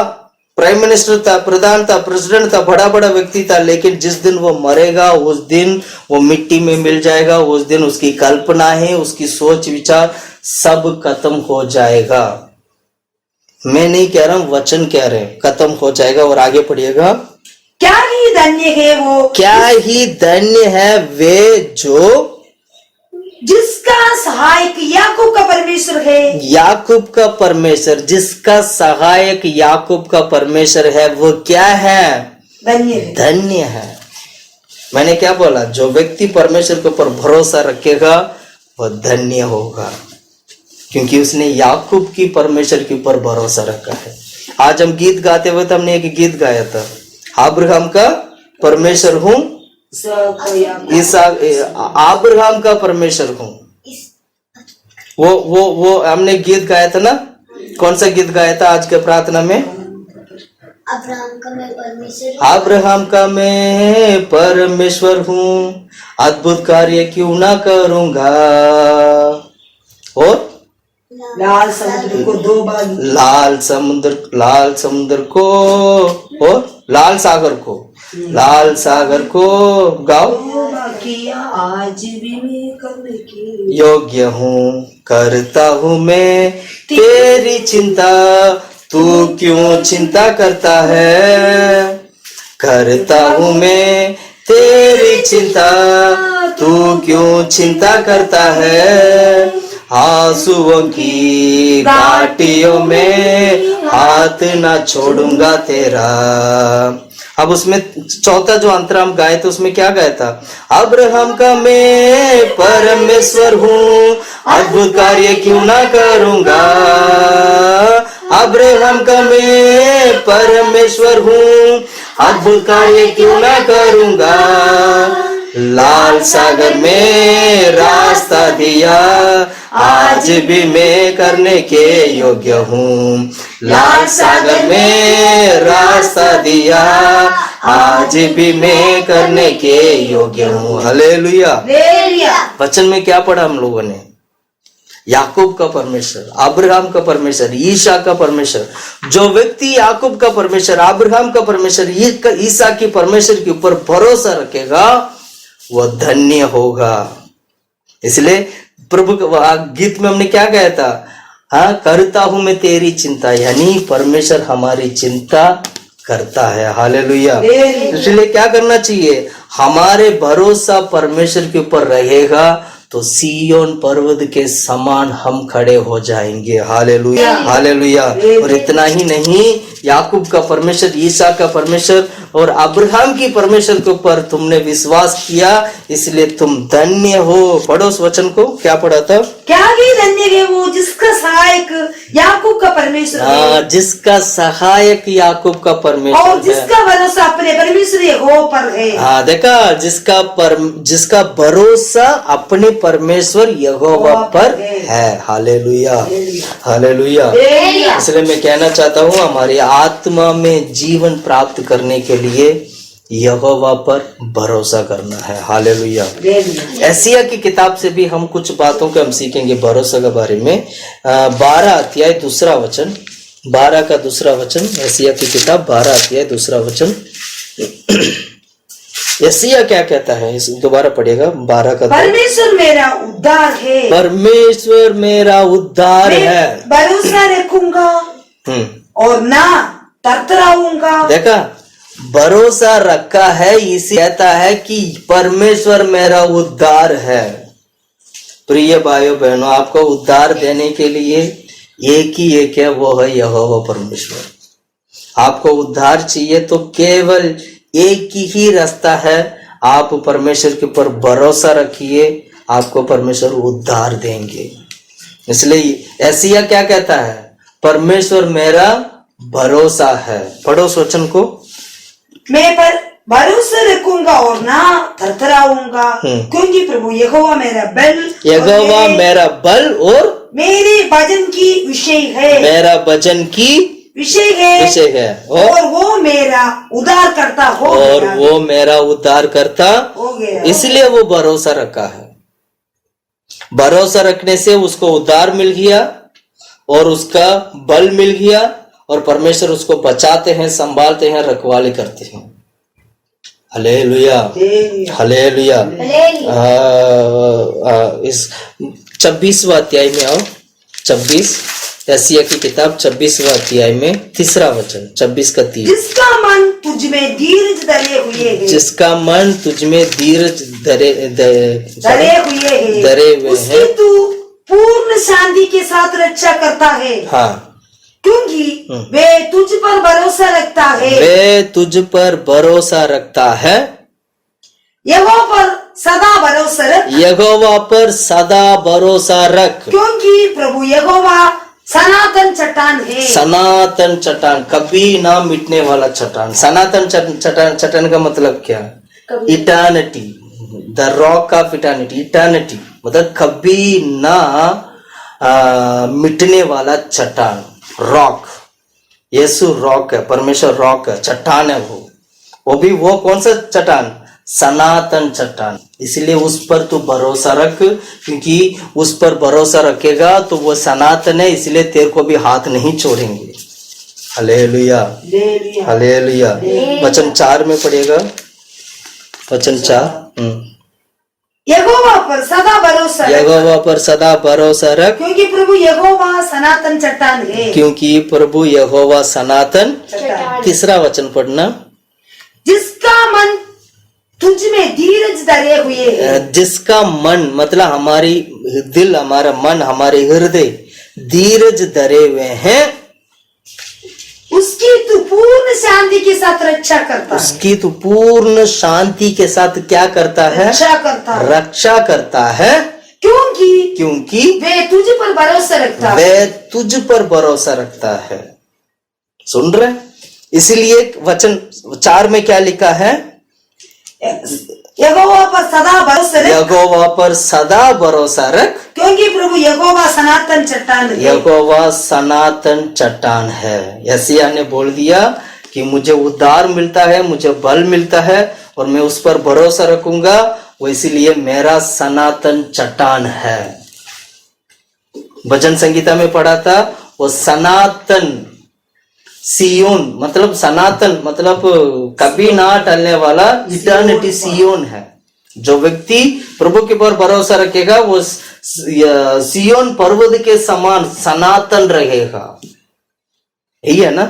Speaker 1: प्राइम मिनिस्टर था, प्रधान था, प्रेसिडेंट था, बड़ा बड़ा व्यक्ति था, लेकिन जिस दिन वो मरेगा उस दिन वो मिट्टी में मिल जाएगा। उस दिन उसकी कल्पना है, उसकी सोच विचार सब खत्म हो जाएगा। मैं नहीं कह रहा हूं, वचन कह रहे हैं, खत्म हो जाएगा। और आगे पढ़िएगा,
Speaker 2: क्या ही धन्य है वो,
Speaker 1: क्या ही धन्य है वे जो
Speaker 2: जिसका सहायक याकूब का परमेश्वर है।
Speaker 1: याकूब का परमेश्वर, जिसका सहायक याकूब का परमेश्वर है, वो क्या है,
Speaker 2: धन्य है।
Speaker 1: धन्य है। मैंने क्या बोला, जो व्यक्ति परमेश्वर के ऊपर भरोसा रखेगा वह धन्य होगा, क्योंकि उसने याकूब की परमेश्वर के ऊपर भरोसा रखा है। आज हम गीत गाते हुए तो हमने एक गीत गाया था, अब्राहम का परमेश्वर हूँ, अब्राहम का परमेश्वर हूँ। वो हमने गीत गाया था ना, कौन सा गीत गाया था आज के प्रार्थना में,
Speaker 3: अब्राहम का मैं परमेश्वर हूँ,
Speaker 1: अब्राहम का मैं परमेश्वर हूँ, अद्भुत कार्य क्यों ना करूंगा। और
Speaker 2: लाल समुद्र को दो बार,
Speaker 1: लाल समुद्र को और लाल सागर को गाओ।
Speaker 2: किया आज भी मैं करने की
Speaker 1: योग्य हूँ, करता हूँ मैं तेरी चिंता, तू क्यों चिंता करता है। करता हूँ मैं तेरी चिंता, तू क्यों चिंता करता है। आंसुओं की घाटियों में हाथ ना छोड़ूंगा तेरा। अब उसमें चौथा जो अंतरा हम गाए थे उसमें क्या गाया था, अब्राहम का मैं परमेश्वर हूँ, अद्भुत कार्य क्यों ना करूंगा। अब्राहम का मैं परमेश्वर हूँ, अद्भुत कार्य क्यों ना करूंगा। लाल सागर में रास्ता दिया, आज भी मैं करने के योग्य हूँ। लाल सागर में रास्ता दिया, आज भी मैं करने के योग्य हूँ। हालेलुया। वचन में क्या पढ़ा हम लोगों ने, याकूब का परमेश्वर, अब्राहम का परमेश्वर, ईसा का परमेश्वर। जो व्यक्ति याकूब का परमेश्वर, अब्राहम का परमेश्वर, ईसा की परमेश्वर के ऊपर भरोसा रखेगा वह धन्य होगा। इसलिए प्रभु गीत में हमने क्या कहा था, हाँ, करता हूं मैं तेरी चिंता, यानी परमेश्वर हमारी चिंता करता है। हालेलुया। इसलिए क्या करना चाहिए, हमारे भरोसा परमेश्वर के ऊपर रहेगा तो सिय्योन पर्वत के समान हम खड़े हो जाएंगे। Hallelujah, hallelujah. और इतना ही नहीं, याकूब का परमेश्वर, ईसा का परमेश्वर और अब्राहम की परमेश्वर के ऊपर तुमने विश्वास किया, इसलिए तुम धन्य हो। पढ़ो उस वचन को, क्या पढ़ा था,
Speaker 2: क्या ही धन्य है वो जिसका सहायक याकूब का परमेश्वर है।
Speaker 1: जिसका सहायक याकूब का परमेश्वर
Speaker 2: और जिसका भरोसा अपने परमेश्वर यहोवा पर है।
Speaker 1: हाँ, देखा, जिसका भरोसा अपने परमेश्वर यहोवा पर है। Hallelujah, hallelujah. इसलिए मैं कहना चाहता हूँ, हमारी आत्मा में जीवन प्राप्त करने के लिए यहोवा पर भरोसा करना है। हालेलुया। एशिया की किताब से भी हम कुछ बातों को हम सीखेंगे भरोसा के बारे में। 12 अध्याय दूसरा वचन, 12 का दूसरा वचन, एशिया की किताब 12 अध्याय दूसरा वचन। एशिया क्या कहता है, इस दोबारा पढ़िएगा, 12 का।
Speaker 2: परमेश्वर मेरा उद्धार है,
Speaker 1: परमेश्वर मेरा उद्धार है,
Speaker 2: भरोसा रखूंगा और ना तरतराऊंगा।
Speaker 1: देखा, भरोसा रखा है, इसी कहता है कि परमेश्वर मेरा उद्धार है। प्रिय भाइयों बहनों, आपको उद्धार देने के लिए एक ही एक है, वो है यहोवा परमेश्वर। आपको उद्धार चाहिए तो केवल एक ही रास्ता है, आप परमेश्वर के ऊपर भरोसा रखिए, आपको परमेश्वर उद्धार देंगे। इसलिए एशिया क्या कहता है, परमेश्वर मेरा भरोसा है। पढ़ो उस वचन को,
Speaker 2: भरोसा रखूंगा और ना थरथराऊंगा, क्योंकि प्रभु यहोवा मेरा बल,
Speaker 1: यहोवा मेरा बल और
Speaker 2: मेरे भजन की विषय है,
Speaker 1: मेरा भजन की
Speaker 2: विषय है, और वो मेरा उद्धार करता हो
Speaker 1: और
Speaker 2: गया।
Speaker 1: वो मेरा उद्धार करता
Speaker 2: हो गया।
Speaker 1: इसलिए वो भरोसा रखा है। भरोसा रखने से उसको उद्धार मिल गया और उसका बल मिल गया और परमेश्वर उसको बचाते हैं, संभालते हैं, रखवाली करते हैं। Hallelujah, hallelujah. इस 26वां अध्याय में आओ। 26 यशायाह की किताब 26वां अध्याय में 3 वचन, 26 का 3।
Speaker 2: जिसका मन तुझ में धीरज धरे हुए है,
Speaker 1: जिसका मन तुझ में धीरज धरे हुए
Speaker 2: उसकी
Speaker 1: हैं,
Speaker 2: तू पूर्ण शांति के साथ रक्षा करता है।
Speaker 1: हाँ,
Speaker 2: क्योंकि वे तुझ पर भरोसा रखता है,
Speaker 1: वे तुझ पर भरोसा रखता है।
Speaker 2: यहोवा पर सदा भरोसा रख,
Speaker 1: यहोवा पर सदा भरोसा रख,
Speaker 2: क्योंकि प्रभु यहोवा सनातन चट्टान है।
Speaker 1: सनातन चट्टान, कभी ना मिटने वाला चट्टान। सनातन चट्टान का मतलब क्या? Eternity, the rock of eternity. Eternity मतलब कभी ना मिटने वाला चट्टान, रॉक। यीशु रॉक है, परमेश्वर रॉक है, चट्टान है वो भी वो कौन सा चट्टान? सनातन चट्टान। इसलिए उस पर तू भरोसा रख, क्योंकि उस पर भरोसा रखेगा तो वो सनातन है, इसलिए तेरे को भी हाथ नहीं छोड़ेंगे। Hallelujah, hallelujah. वचन 4 में पढ़ेगा, वचन 4।
Speaker 2: यहोवा पर सदा भरोसा रख,
Speaker 1: यहोवा पर सदा भरोसा रख,
Speaker 2: क्योंकि प्रभु यहोवा सनातन चट्टान है।
Speaker 1: क्योंकि प्रभु यहोवा सनातन।
Speaker 2: चट्टान।
Speaker 1: 3 वचन पढ़ना।
Speaker 2: जिसका मन तुझ में धीरज धरे हुए है,
Speaker 1: जिसका मन मतलब हमारी दिल, हमारा मन, हमारे हृदय धीरज धरे हुए हैं,
Speaker 2: उसकी तू पूर्ण शांति के साथ रक्षा करता है।
Speaker 1: उसकी तो पूर्ण शांति के साथ क्या करता है?
Speaker 2: रक्षा करता है।
Speaker 1: रक्षा करता है, क्योंकि
Speaker 2: वे तुझ पर भरोसा रखता है।
Speaker 1: वे तुझ पर भरोसा रखता है। सुन रहे? इसलिए वचन 4 में क्या लिखा है?
Speaker 2: यहोवा पर सदा भरोसा रख,
Speaker 1: यहोवा पर सदा भरोसा रख,
Speaker 2: क्योंकि प्रभु यहोवा सनातन चट्टान है।
Speaker 1: यहोवा सनातन चट्टान है। यशायाह ने बोल दिया कि मुझे उद्धार मिलता है, मुझे बल मिलता है और मैं उस पर भरोसा रखूंगा, वो इसलिए मेरा सनातन चट्टान है। भजन संगीता में पढ़ा था, वो सनातन सियोन मतलब सनातन मतलब कभी ना टलने वाला, इटर्निटी सियोन है। जो व्यक्ति प्रभु के पर भरोसा रखेगा वो सियोन पर्वत के समान सनातन रहेगा। यही है ना?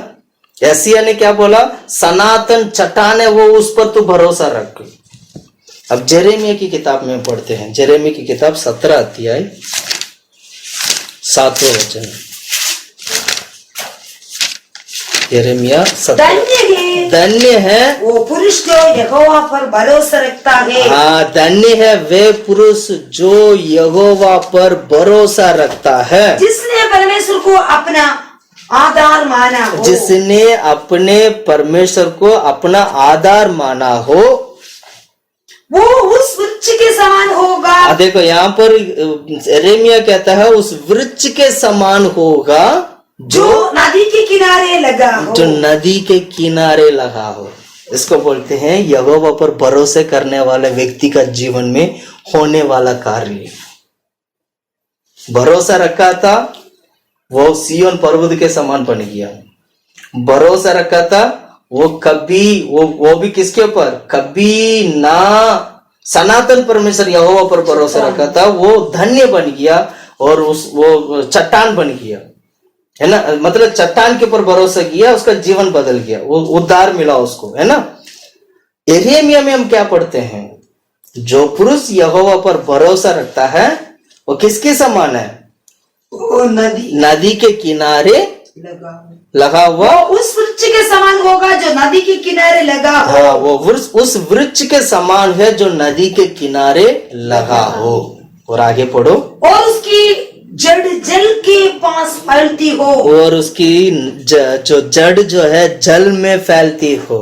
Speaker 1: यशायाह ने क्या बोला? सनातन चट्टान है वो, उस पर तू भरोसा रख। अब यिर्मयाह की किताब में पढ़ते हैं। यिर्मयाह की किताब 17 अध्याय 7वां वचन। यिर्मयाह 17। धन्य है
Speaker 2: वो पुरुष जो यहोवा पर भरोसा रखता है।
Speaker 1: हाँ, धन्य है वे पुरुष जो यहोवा पर भरोसा रखता है,
Speaker 2: जिसने परमेश्वर को अपना आधार माना हो।
Speaker 1: जिसने अपने परमेश्वर को अपना आधार माना हो,
Speaker 2: वो उस वृक्ष के समान होगा।
Speaker 1: देखो यहाँ पर यिर्मयाह कहता है उस वृक्ष के समान होगा
Speaker 2: जो नदी के किनारे लगा हो।
Speaker 1: जो नदी के किनारे लगा हो। इसको बोलते हैं यहोवा पर भरोसे करने वाले व्यक्ति का जीवन में होने वाला कार्य। भरोसा रखा था वो सियोन पर्वत के समान बन गया। भरोसा रखा था वो कभी वो भी किसके ऊपर? कभी ना सनातन परमेश्वर यहोवा पर भरोसा रखा था, वो धन्य बन गया और वो चट्टान बन गया, है ना? मतलब चट्टान के ऊपर भरोसा किया, उसका जीवन बदल गया, वो उद्धार मिला उसको, है ना? यिर्मयाह में हम क्या पढ़ते हैं? जो पुरुष यहोवा पर भरोसा रखता है वो किसके समान है?
Speaker 2: वो
Speaker 1: नदी के किनारे लगा हुआ
Speaker 2: उस वृक्ष के समान होगा जो नदी के किनारे लगा हो।
Speaker 1: हाँ, वो उस वृक्ष के समान है जो नदी के किनारे लगा हो। और आगे पढ़ो।
Speaker 2: और उसकी जड़ जल के पास फैलती हो।
Speaker 1: और उसकी जो जड़ जो है जल में फैलती हो।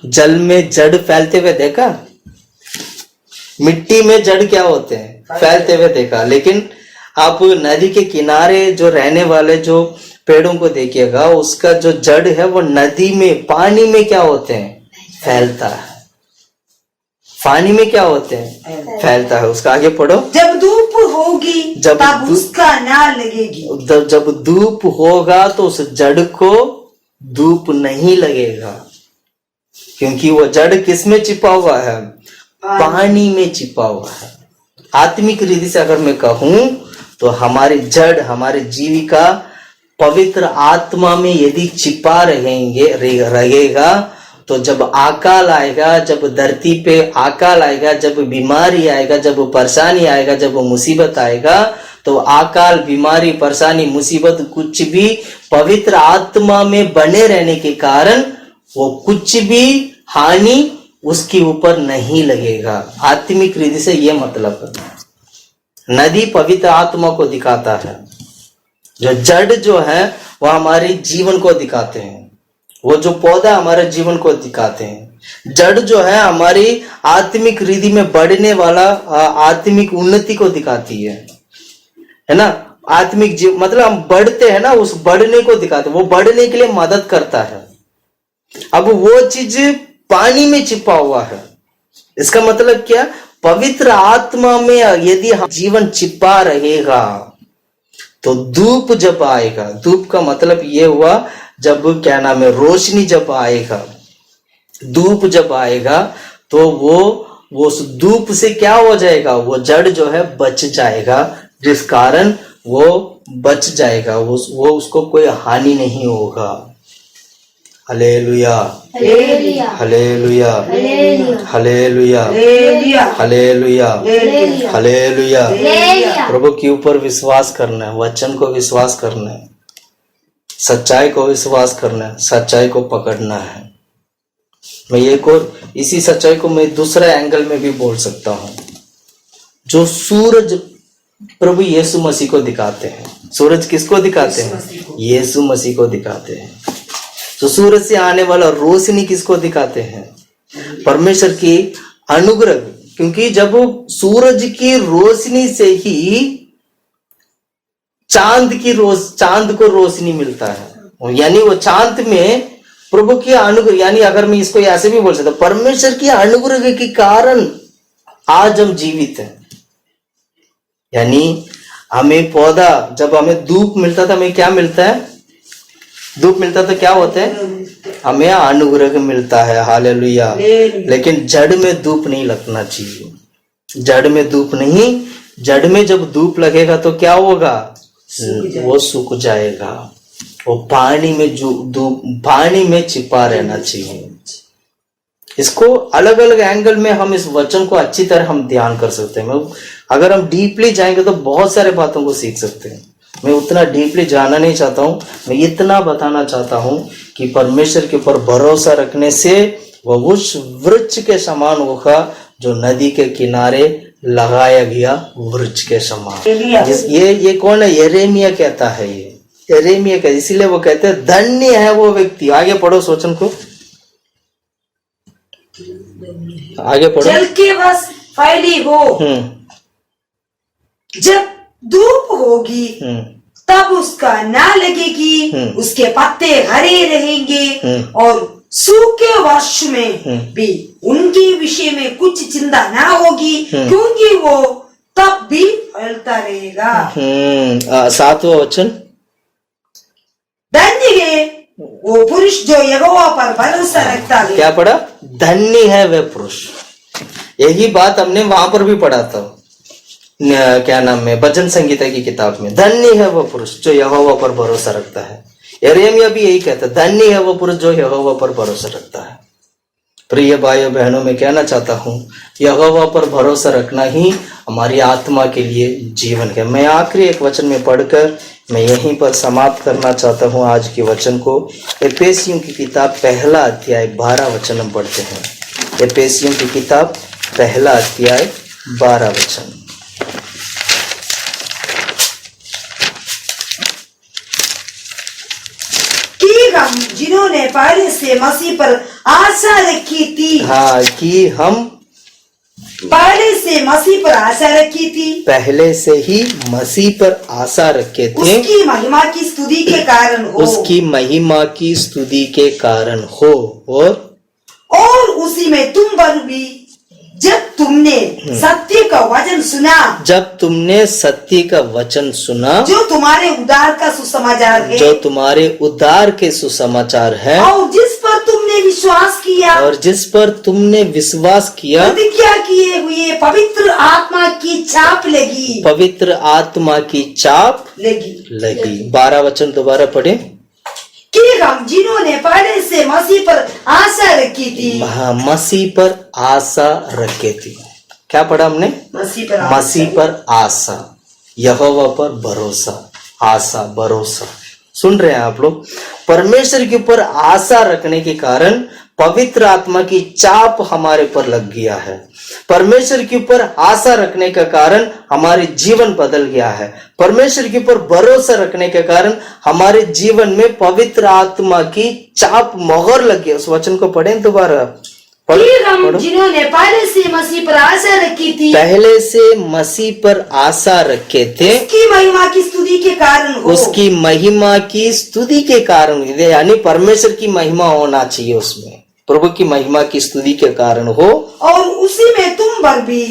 Speaker 1: जल में जड़ फैलते हुए देखा? मिट्टी में जड़ क्या होते हैं? फैलते हुए देखा। लेकिन आप नदी के किनारे जो रहने वाले जो पेड़ों को देखिएगा, उसका जो जड़ है वो नदी में, पानी में क्या होते हैं? फैलता है। पानी में क्या होते हैं? फैलता है। उसका आगे पढ़ो।
Speaker 2: जब धूप होगी तब उसका ना लगेगी।
Speaker 1: जब धूप होगा तो उस जड़ को धूप नहीं लगेगा, क्योंकि वो जड़ किस में छिपा हुआ है? पानी में छिपा हुआ है। आत्मिक रीति से अगर मैं कहूं तो हमारी जड़, हमारे जीविका पवित्र आत्मा में यदि छिपा रहेगा तो जब अकाल आएगा, जब धरती पे अकाल आएगा, जब बीमारी आएगा, जब परेशानी आएगा, जब मुसीबत आएगा, तो अकाल, बीमारी, परेशानी, मुसीबत कुछ भी पवित्र आत्मा में बने रहने के कारण वो कुछ भी हानि उसके ऊपर नहीं लगेगा। आत्मिक रीति से ये मतलब है। नदी पवित्र आत्मा को दिखाता है, जो जड़ जो है वह हमारे जीवन को दिखाते हैं, वो जो पौधा हमारे जीवन को दिखाते हैं। जड़ जो है हमारी आत्मिक रीति में बढ़ने वाला आत्मिक उन्नति को दिखाती है ना। आत्मिक जीव मतलब हम बढ़ते हैं ना, उस बढ़ने को दिखाते हैं, वो बढ़ने के लिए मदद करता है। अब वो चीज पानी में छिपा हुआ है, इसका मतलब क्या? पवित्र आत्मा में यदि हम जीवन छिपा रहेगा तो धूप जब आएगा, धूप का मतलब ये हुआ जब क्या नाम है, रोशनी जब आएगा, धूप जब आएगा तो वो उस धूप से क्या हो जाएगा? वो जड़ जो है बच जाएगा, जिस कारण वो बच जाएगा, वो उसको कोई हानि नहीं होगा। Hallelujah, hallelujah, hallelujah, hallelujah, hallelujah, hallelujah. प्रभु के ऊपर विश्वास करना है, वचन को विश्वास करना है, सच्चाई को विश्वास करना है, सच्चाई को पकड़ना है। मैं एक और इसी सच्चाई को मैं दूसरा एंगल में भी बोल सकता हूं। जो सूरज प्रभु यीशु मसीह को दिखाते हैं, सूरज किसको दिखाते हैं? यीशु मसीह को दिखाते हैं। तो सूरज से आने वाला रोशनी किसको दिखाते हैं? परमेश्वर की अनुग्रह, क्योंकि जब सूरज की रोशनी से ही चांद को रोशनी मिलता है, यानी वो चांद में प्रभु की अनुग्रह, यानी अगर मैं इसको ऐसे भी बोल सकता हूं, परमेश्वर की अनुग्रह के कारण आज हम जीवित हैं। यानी हमें पौधा, जब हमें धूप मिलता था, हमें क्या मिलता है? धूप मिलता तो क्या होता है? हमें अनुग्रह मिलता है। हालेलुया। लेकिन जड़ में धूप नहीं लगना चाहिए। जड़ में धूप नहीं, जड़ में जब धूप लगेगा तो क्या होगा? वो सूख जाएगा। वो पानी में जो धूप, पानी में छिपा रहना चाहिए। इसको अलग अलग एंगल में हम इस वचन को अच्छी तरह हम ध्यान कर सकते हैं। अगर हम डीपली जाएंगे तो बहुत सारे बातों को सीख सकते हैं। मैं उतना डीपली जाना नहीं चाहता हूं, मैं इतना बताना चाहता हूं कि परमेश्वर के ऊपर भरोसा रखने से वह उस वृक्ष के समान होगा जो नदी के किनारे लगाया गया वृक्ष के समान। ये कौन है? यिर्मयाह कहता है। ये यिर्मयाह कहता है, इसीलिए वो कहते हैं धन्य है वो व्यक्ति। आगे पढ़ो वचन को, आगे पढ़ो।
Speaker 2: जल के बस फैली हो, जब धूप होगी तब उसका ना लगेगी, उसके पत्ते हरे रहेंगे और सूखे वर्ष में भी उनके विषय में कुछ चिंता ना होगी, क्योंकि वो तब भी फैलता रहेगा।
Speaker 1: 7वां वचन,
Speaker 2: धन्य है वो पुरुष जो यहोवा पर भरोसा रखता है।
Speaker 1: क्या पढ़ा? धन्य है वह पुरुष। यही बात हमने वहां पर भी पढ़ा था, क्या नाम है, भजन संगीता की किताब में। धन्य है वह पुरुष जो यहोवा पर भरोसा रखता है। यिर्मयाह भी यही कहता है, धन्य है वह पुरुष जो यहोवा पर भरोसा रखता है। प्रिय भाइयों बहनों, मैं कहना चाहता हूँ, यहोवा पर भरोसा रखना ही हमारी आत्मा के लिए जीवन है। मैं आखिरी एक वचन में पढ़कर मैं यहीं पर समाप्त करना चाहता हूँ आज के वचन को। एफेसियों की किताब 1 अध्याय 12 वचन हम पढ़ते हैं। एफेसियों की किताब 1 अध्याय 12 वचन।
Speaker 2: हम जिन्होंने पहले से मसीह पर आशा रखी थी।
Speaker 1: हाँ, कि हम
Speaker 2: पहले से मसीह पर आशा रखी थी,
Speaker 1: पहले से ही मसीह पर आशा रखे थे,
Speaker 2: उसकी महिमा की स्तुति के कारण हो,
Speaker 1: उसकी महिमा की स्तुति के कारण हो,
Speaker 2: और उसी में तुम पर भी जब तुमने सत्य का वचन सुना,
Speaker 1: जब तुमने सत्य का वचन सुना,
Speaker 2: जो तुम्हारे उद्धार का सुसमाचार है,
Speaker 1: जो तुम्हारे उद्धार के सुसमाचार है,
Speaker 2: और जिस पर तुमने विश्वास किया,
Speaker 1: और जिस पर तुमने विश्वास किया,
Speaker 2: प्रतिज्ञा किए हुए पवित्र आत्मा की छाप लगी,
Speaker 1: पवित्र आत्मा की चाप लगी। 12 वचन दोबारा पढ़े।
Speaker 2: कि हम जिन्होंने पहले से मसीह पर आशा रखी थी,
Speaker 1: हाँ, मसीह पर आशा रखे थी। क्या पढ़ा हमने? मसीह पर आशा, यहोवा पर भरोसा, आशा, भरोसा। सुन रहे हैं आप लोग? परमेश्वर के ऊपर आशा रखने के कारण पवित्र आत्मा की चाप हमारे पर लग गया है। परमेश्वर के ऊपर आशा रखने का कारण हमारे जीवन बदल गया है। परमेश्वर के ऊपर भरोसा रखने के कारण हमारे जीवन में पवित्र आत्मा की चाप मोहर लगी। उस वचन को पढ़ें दोबारा।
Speaker 2: हम जिन्होंने पहले से मसीह पर आशा रखी थी,
Speaker 1: पहले से मसीह पर आशा रखे थे,
Speaker 2: उसकी महिमा की स्तुति के कारण हो,
Speaker 1: उसकी महिमा की स्तुति के कारण, यानी परमेश्वर की महिमा होना चाहिए, उसमें प्रभु की महिमा की स्तुति के कारण हो,
Speaker 2: और उसी में तुम पर भी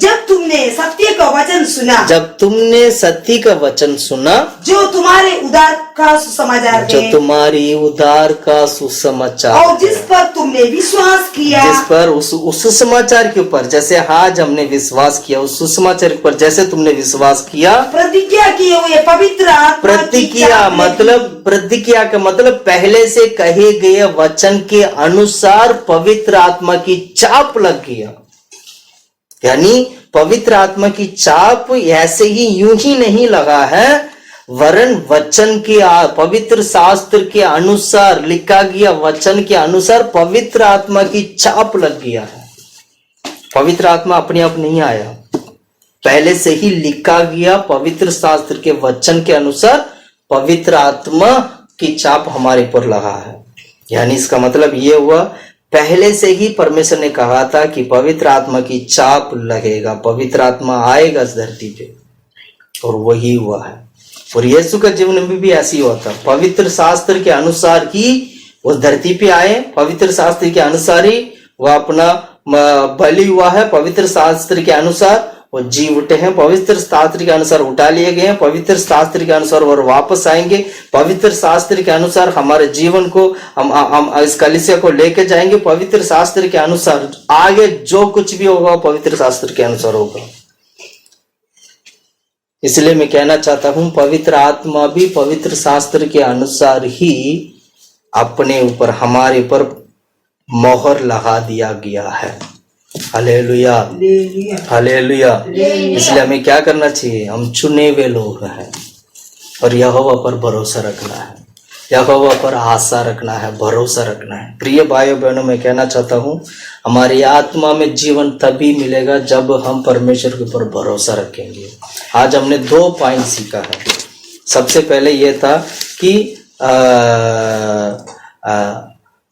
Speaker 2: जब तुमने सत्य का वचन सुना,
Speaker 1: जब तुमने सत्य का वचन सुना,
Speaker 2: जो तुम्हारे उद्धार का सुसमाचार
Speaker 1: जो
Speaker 2: है,
Speaker 1: तुम्हारी उद्धार का सुसमाचार,
Speaker 2: और जिस पर तुमने विश्वास किया,
Speaker 1: जिस पर उस सुसमाचार के ऊपर, जैसे आज हमने विश्वास किया, उस सुसमाचार के ऊपर जैसे तुमने विश्वास किया,
Speaker 2: प्रतिज्ञा किए हुए पवित्र आत्मा की
Speaker 1: प्रतिज्ञा
Speaker 2: चाप लगी।
Speaker 1: मतलब, प्रतिज्ञा का मतलब पहले से कहे गए वचन के अनुसार पवित्र आत्मा की चाप लग गया। यानी पवित्र आत्मा की चाप ऐसे ही यूं ही नहीं लगा है, वरन वचन के पवित्र शास्त्र के अनुसार लिखा गया वचन के अनुसार पवित्र आत्मा की चाप लग गया है। पवित्र आत्मा अपने आप नहीं आया, पहले से ही लिखा गया पवित्र शास्त्र के वचन के अनुसार पवित्र आत्मा की चाप हमारे पर लगा है। यानी इसका मतलब ये हुआ, पहले से ही परमेश्वर ने कहा था कि पवित्र आत्मा की चाप लगेगा, पवित्र आत्मा आएगा इस धरती पे, और वही हुआ है। और यीशु का जीवन में भी ऐसी हुआ था, पवित्र शास्त्र के अनुसार ही वो धरती पे आए, पवित्र शास्त्र के अनुसार ही वह अपना बलि हुआ है, पवित्र शास्त्र के अनुसार वो जी उठे हैं, पवित्र शास्त्र के अनुसार उठा लिए गए हैं, पवित्र शास्त्र के अनुसार वो वापस आएंगे, पवित्र शास्त्र के अनुसार हमारे जीवन को हम इस कलीसिया को लेके जाएंगे, पवित्र शास्त्र के अनुसार आगे जो कुछ भी होगा वो पवित्र शास्त्र के अनुसार होगा। इसलिए मैं कहना चाहता हूं, पवित्र आत्मा भी पवित्र शास्त्र के अनुसार ही अपने ऊपर, हमारे ऊपर मोहर लगा दिया गया है। Hallelujah, hallelujah. इसलिए हमें क्या करना चाहिए? हम चुने हुए लोग हैं, और यहोवा पर भरोसा रखना है, यहोवा पर आशा रखना है, भरोसा रखना है। प्रिय भाइयों बहनों, मैं कहना चाहता हूँ, हमारी आत्मा में जीवन तभी मिलेगा जब हम परमेश्वर के ऊपर भरोसा रखेंगे। आज हमने 2 पॉइंट सीखा है। सबसे पहले यह था कि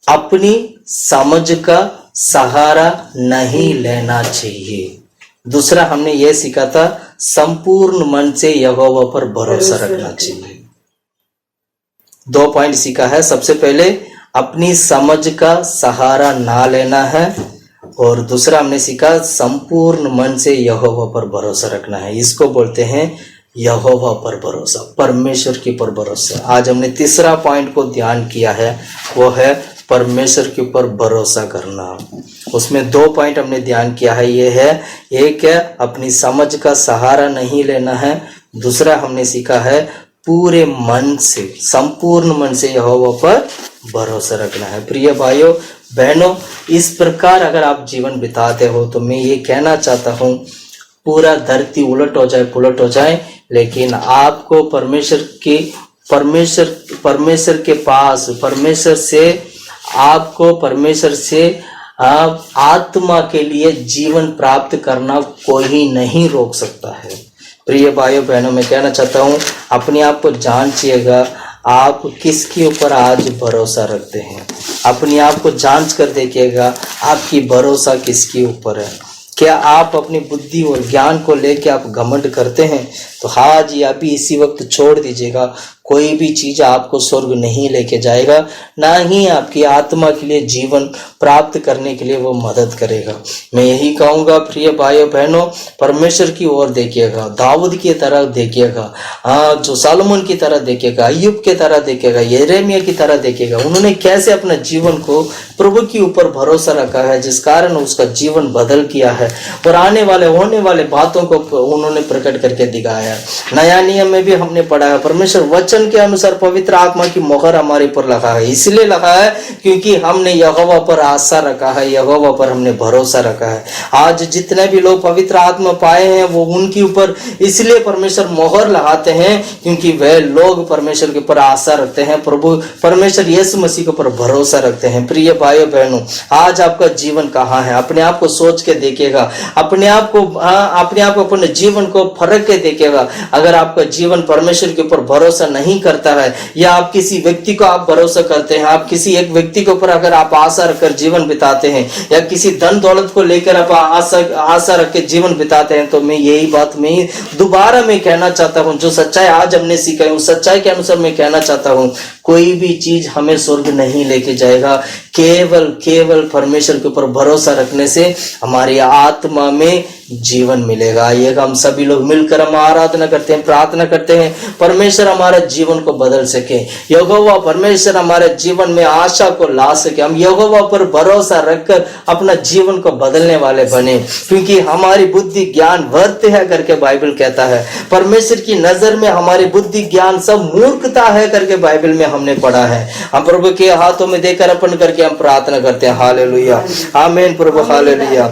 Speaker 1: अपनी समझ का सहारा नहीं लेना चाहिए। दूसरा हमने यह सीखा था, संपूर्ण मन से यहोवा पर भरोसा रखना चाहिए। 2 पॉइंट सीखा है। सबसे पहले अपनी समझ का सहारा ना लेना है, और दूसरा हमने सीखा संपूर्ण मन से यहोवा पर भरोसा रखना है। इसको बोलते हैं यहोवा पर भरोसा, परमेश्वर के ऊपर भरोसा। आज हमने तीसरा पॉइंट को ध्यान किया है, वो है परमेश्वर के ऊपर भरोसा करना। उसमें 2 पॉइंट हमने ध्यान किया है। ये है, एक है अपनी समझ का सहारा नहीं लेना है, दूसरा हमने सीखा है पूरे मन से, संपूर्ण मन से यहोवा पर भरोसा रखना है। प्रिय भाइयों बहनों, इस प्रकार अगर आप जीवन बिताते हो तो मैं ये कहना चाहता हूँ, पूरा धरती उलट हो जाए, पुलट हो जाए, लेकिन आपको परमेश्वर के पास, परमेश्वर से आत्मा के लिए जीवन प्राप्त करना कोई नहीं रोक सकता है। प्रिय भाइयों बहनों, मैं कहना चाहता हूँ, अपने आप को जांचिएगा, आप किसके ऊपर आज भरोसा रखते हैं? अपने आप को जांच कर देखिएगा, आपकी भरोसा किसके ऊपर है। क्या आप अपनी बुद्धि और ज्ञान को लेकर आप घमंड करते हैं? तो आज या अभी इसी वक्त छोड़ दीजिएगा। कोई भी चीज आपको स्वर्ग नहीं लेके जाएगा, ना ही आपकी आत्मा के लिए जीवन प्राप्त करने के लिए वो मदद करेगा। मैं यही कहूंगा प्रिय भाइयों बहनों, परमेश्वर की ओर देखिएगा, दाऊद की तरह देखिएगा, जो सालोमन की तरह देखिएगा, अय्यूब की तरह देखिएगा, यिर्मयाह की तरह देखिएगा। उन्होंने कैसे अपने जीवन को प्रभु के ऊपर भरोसा रखा है, जिस कारण उसका जीवन बदल किया है और आने वाले होने वाले बातों को उन्होंने प्रकट करके दिखाया है। नया नियम में भी हमने पढ़ा है, परमेश्वर वचन के अनुसार पवित्र आत्मा की मोहर हमारे ऊपर लगा है। इसलिए लगा है क्योंकि हमने यहोवा पर आशा रखा है, यहोवा पर हमने भरोसा रखा है। आज जितने भी लोग पवित्र आत्मा पाए हैं वो उनके ऊपर इसलिए परमेश्वर मोहर लगाते हैं क्योंकि वह लोग परमेश्वर के ऊपर आशा रखते हैं, प्रभु परमेश्वर यीशु मसीह के ऊपर भरोसा रखते हैं। प्रिय भाइयों बहनों, आज आपका जीवन कहाँ है? अपने आप को सोच के देखिएगा, अपने आप को अपने जीवन को फर्क के देखिएगा। अगर आपका जीवन परमेश्वर के ऊपर भरोसा नहीं करता है, या आप किसी व्यक्ति को आप भरोसा करते हैं, आप किसी एक व्यक्ति के ऊपर अगर आप आशा रखकर जीवन बिताते हैं, या किसी धन दौलत को लेकर आप आशा रख के जीवन बिताते हैं, तो मैं यही बात मैं दोबारा मैं कहना चाहता हूं, जो सच्चाई आज हमने सीखा है उस सच्चाई के अनुसार मैं कहना चाहता हूं, कोई भी चीज हमें स्वर्ग नहीं लेके जाएगा। केवल परमेश्वर के ऊपर भरोसा रखने से हमारी आत्मा में जीवन मिलेगा। आइएगा हम सभी लोग मिलकर हम आराधना करते हैं, प्रार्थना करते हैं, परमेश्वर हमारे जीवन को बदल सके। यहोवा परमेश्वर हमारे जीवन में आशा को ला सके। हम यहोवा पर भरोसा रखकर अपना जीवन को बदलने वाले बने, क्योंकि हमारी बुद्धि ज्ञान व्यर्थ है करके बाइबल कहता है। परमेश्वर की नजर में हमारी बुद्धि ज्ञान सब मूर्खता है करके बाइबल में हमने पढ़ा है। हम प्रभु के हाथों में देकर अर्पण करके हम प्रार्थना करते हैं। हालेलुया, आमीन प्रभु, हालेलुया।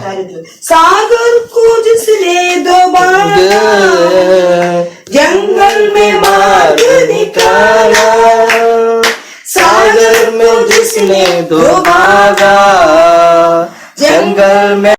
Speaker 2: सागर को जिसने दोबारा जंगल में मार्ग निकाला, सागर में जिसने दोबारा जंगल में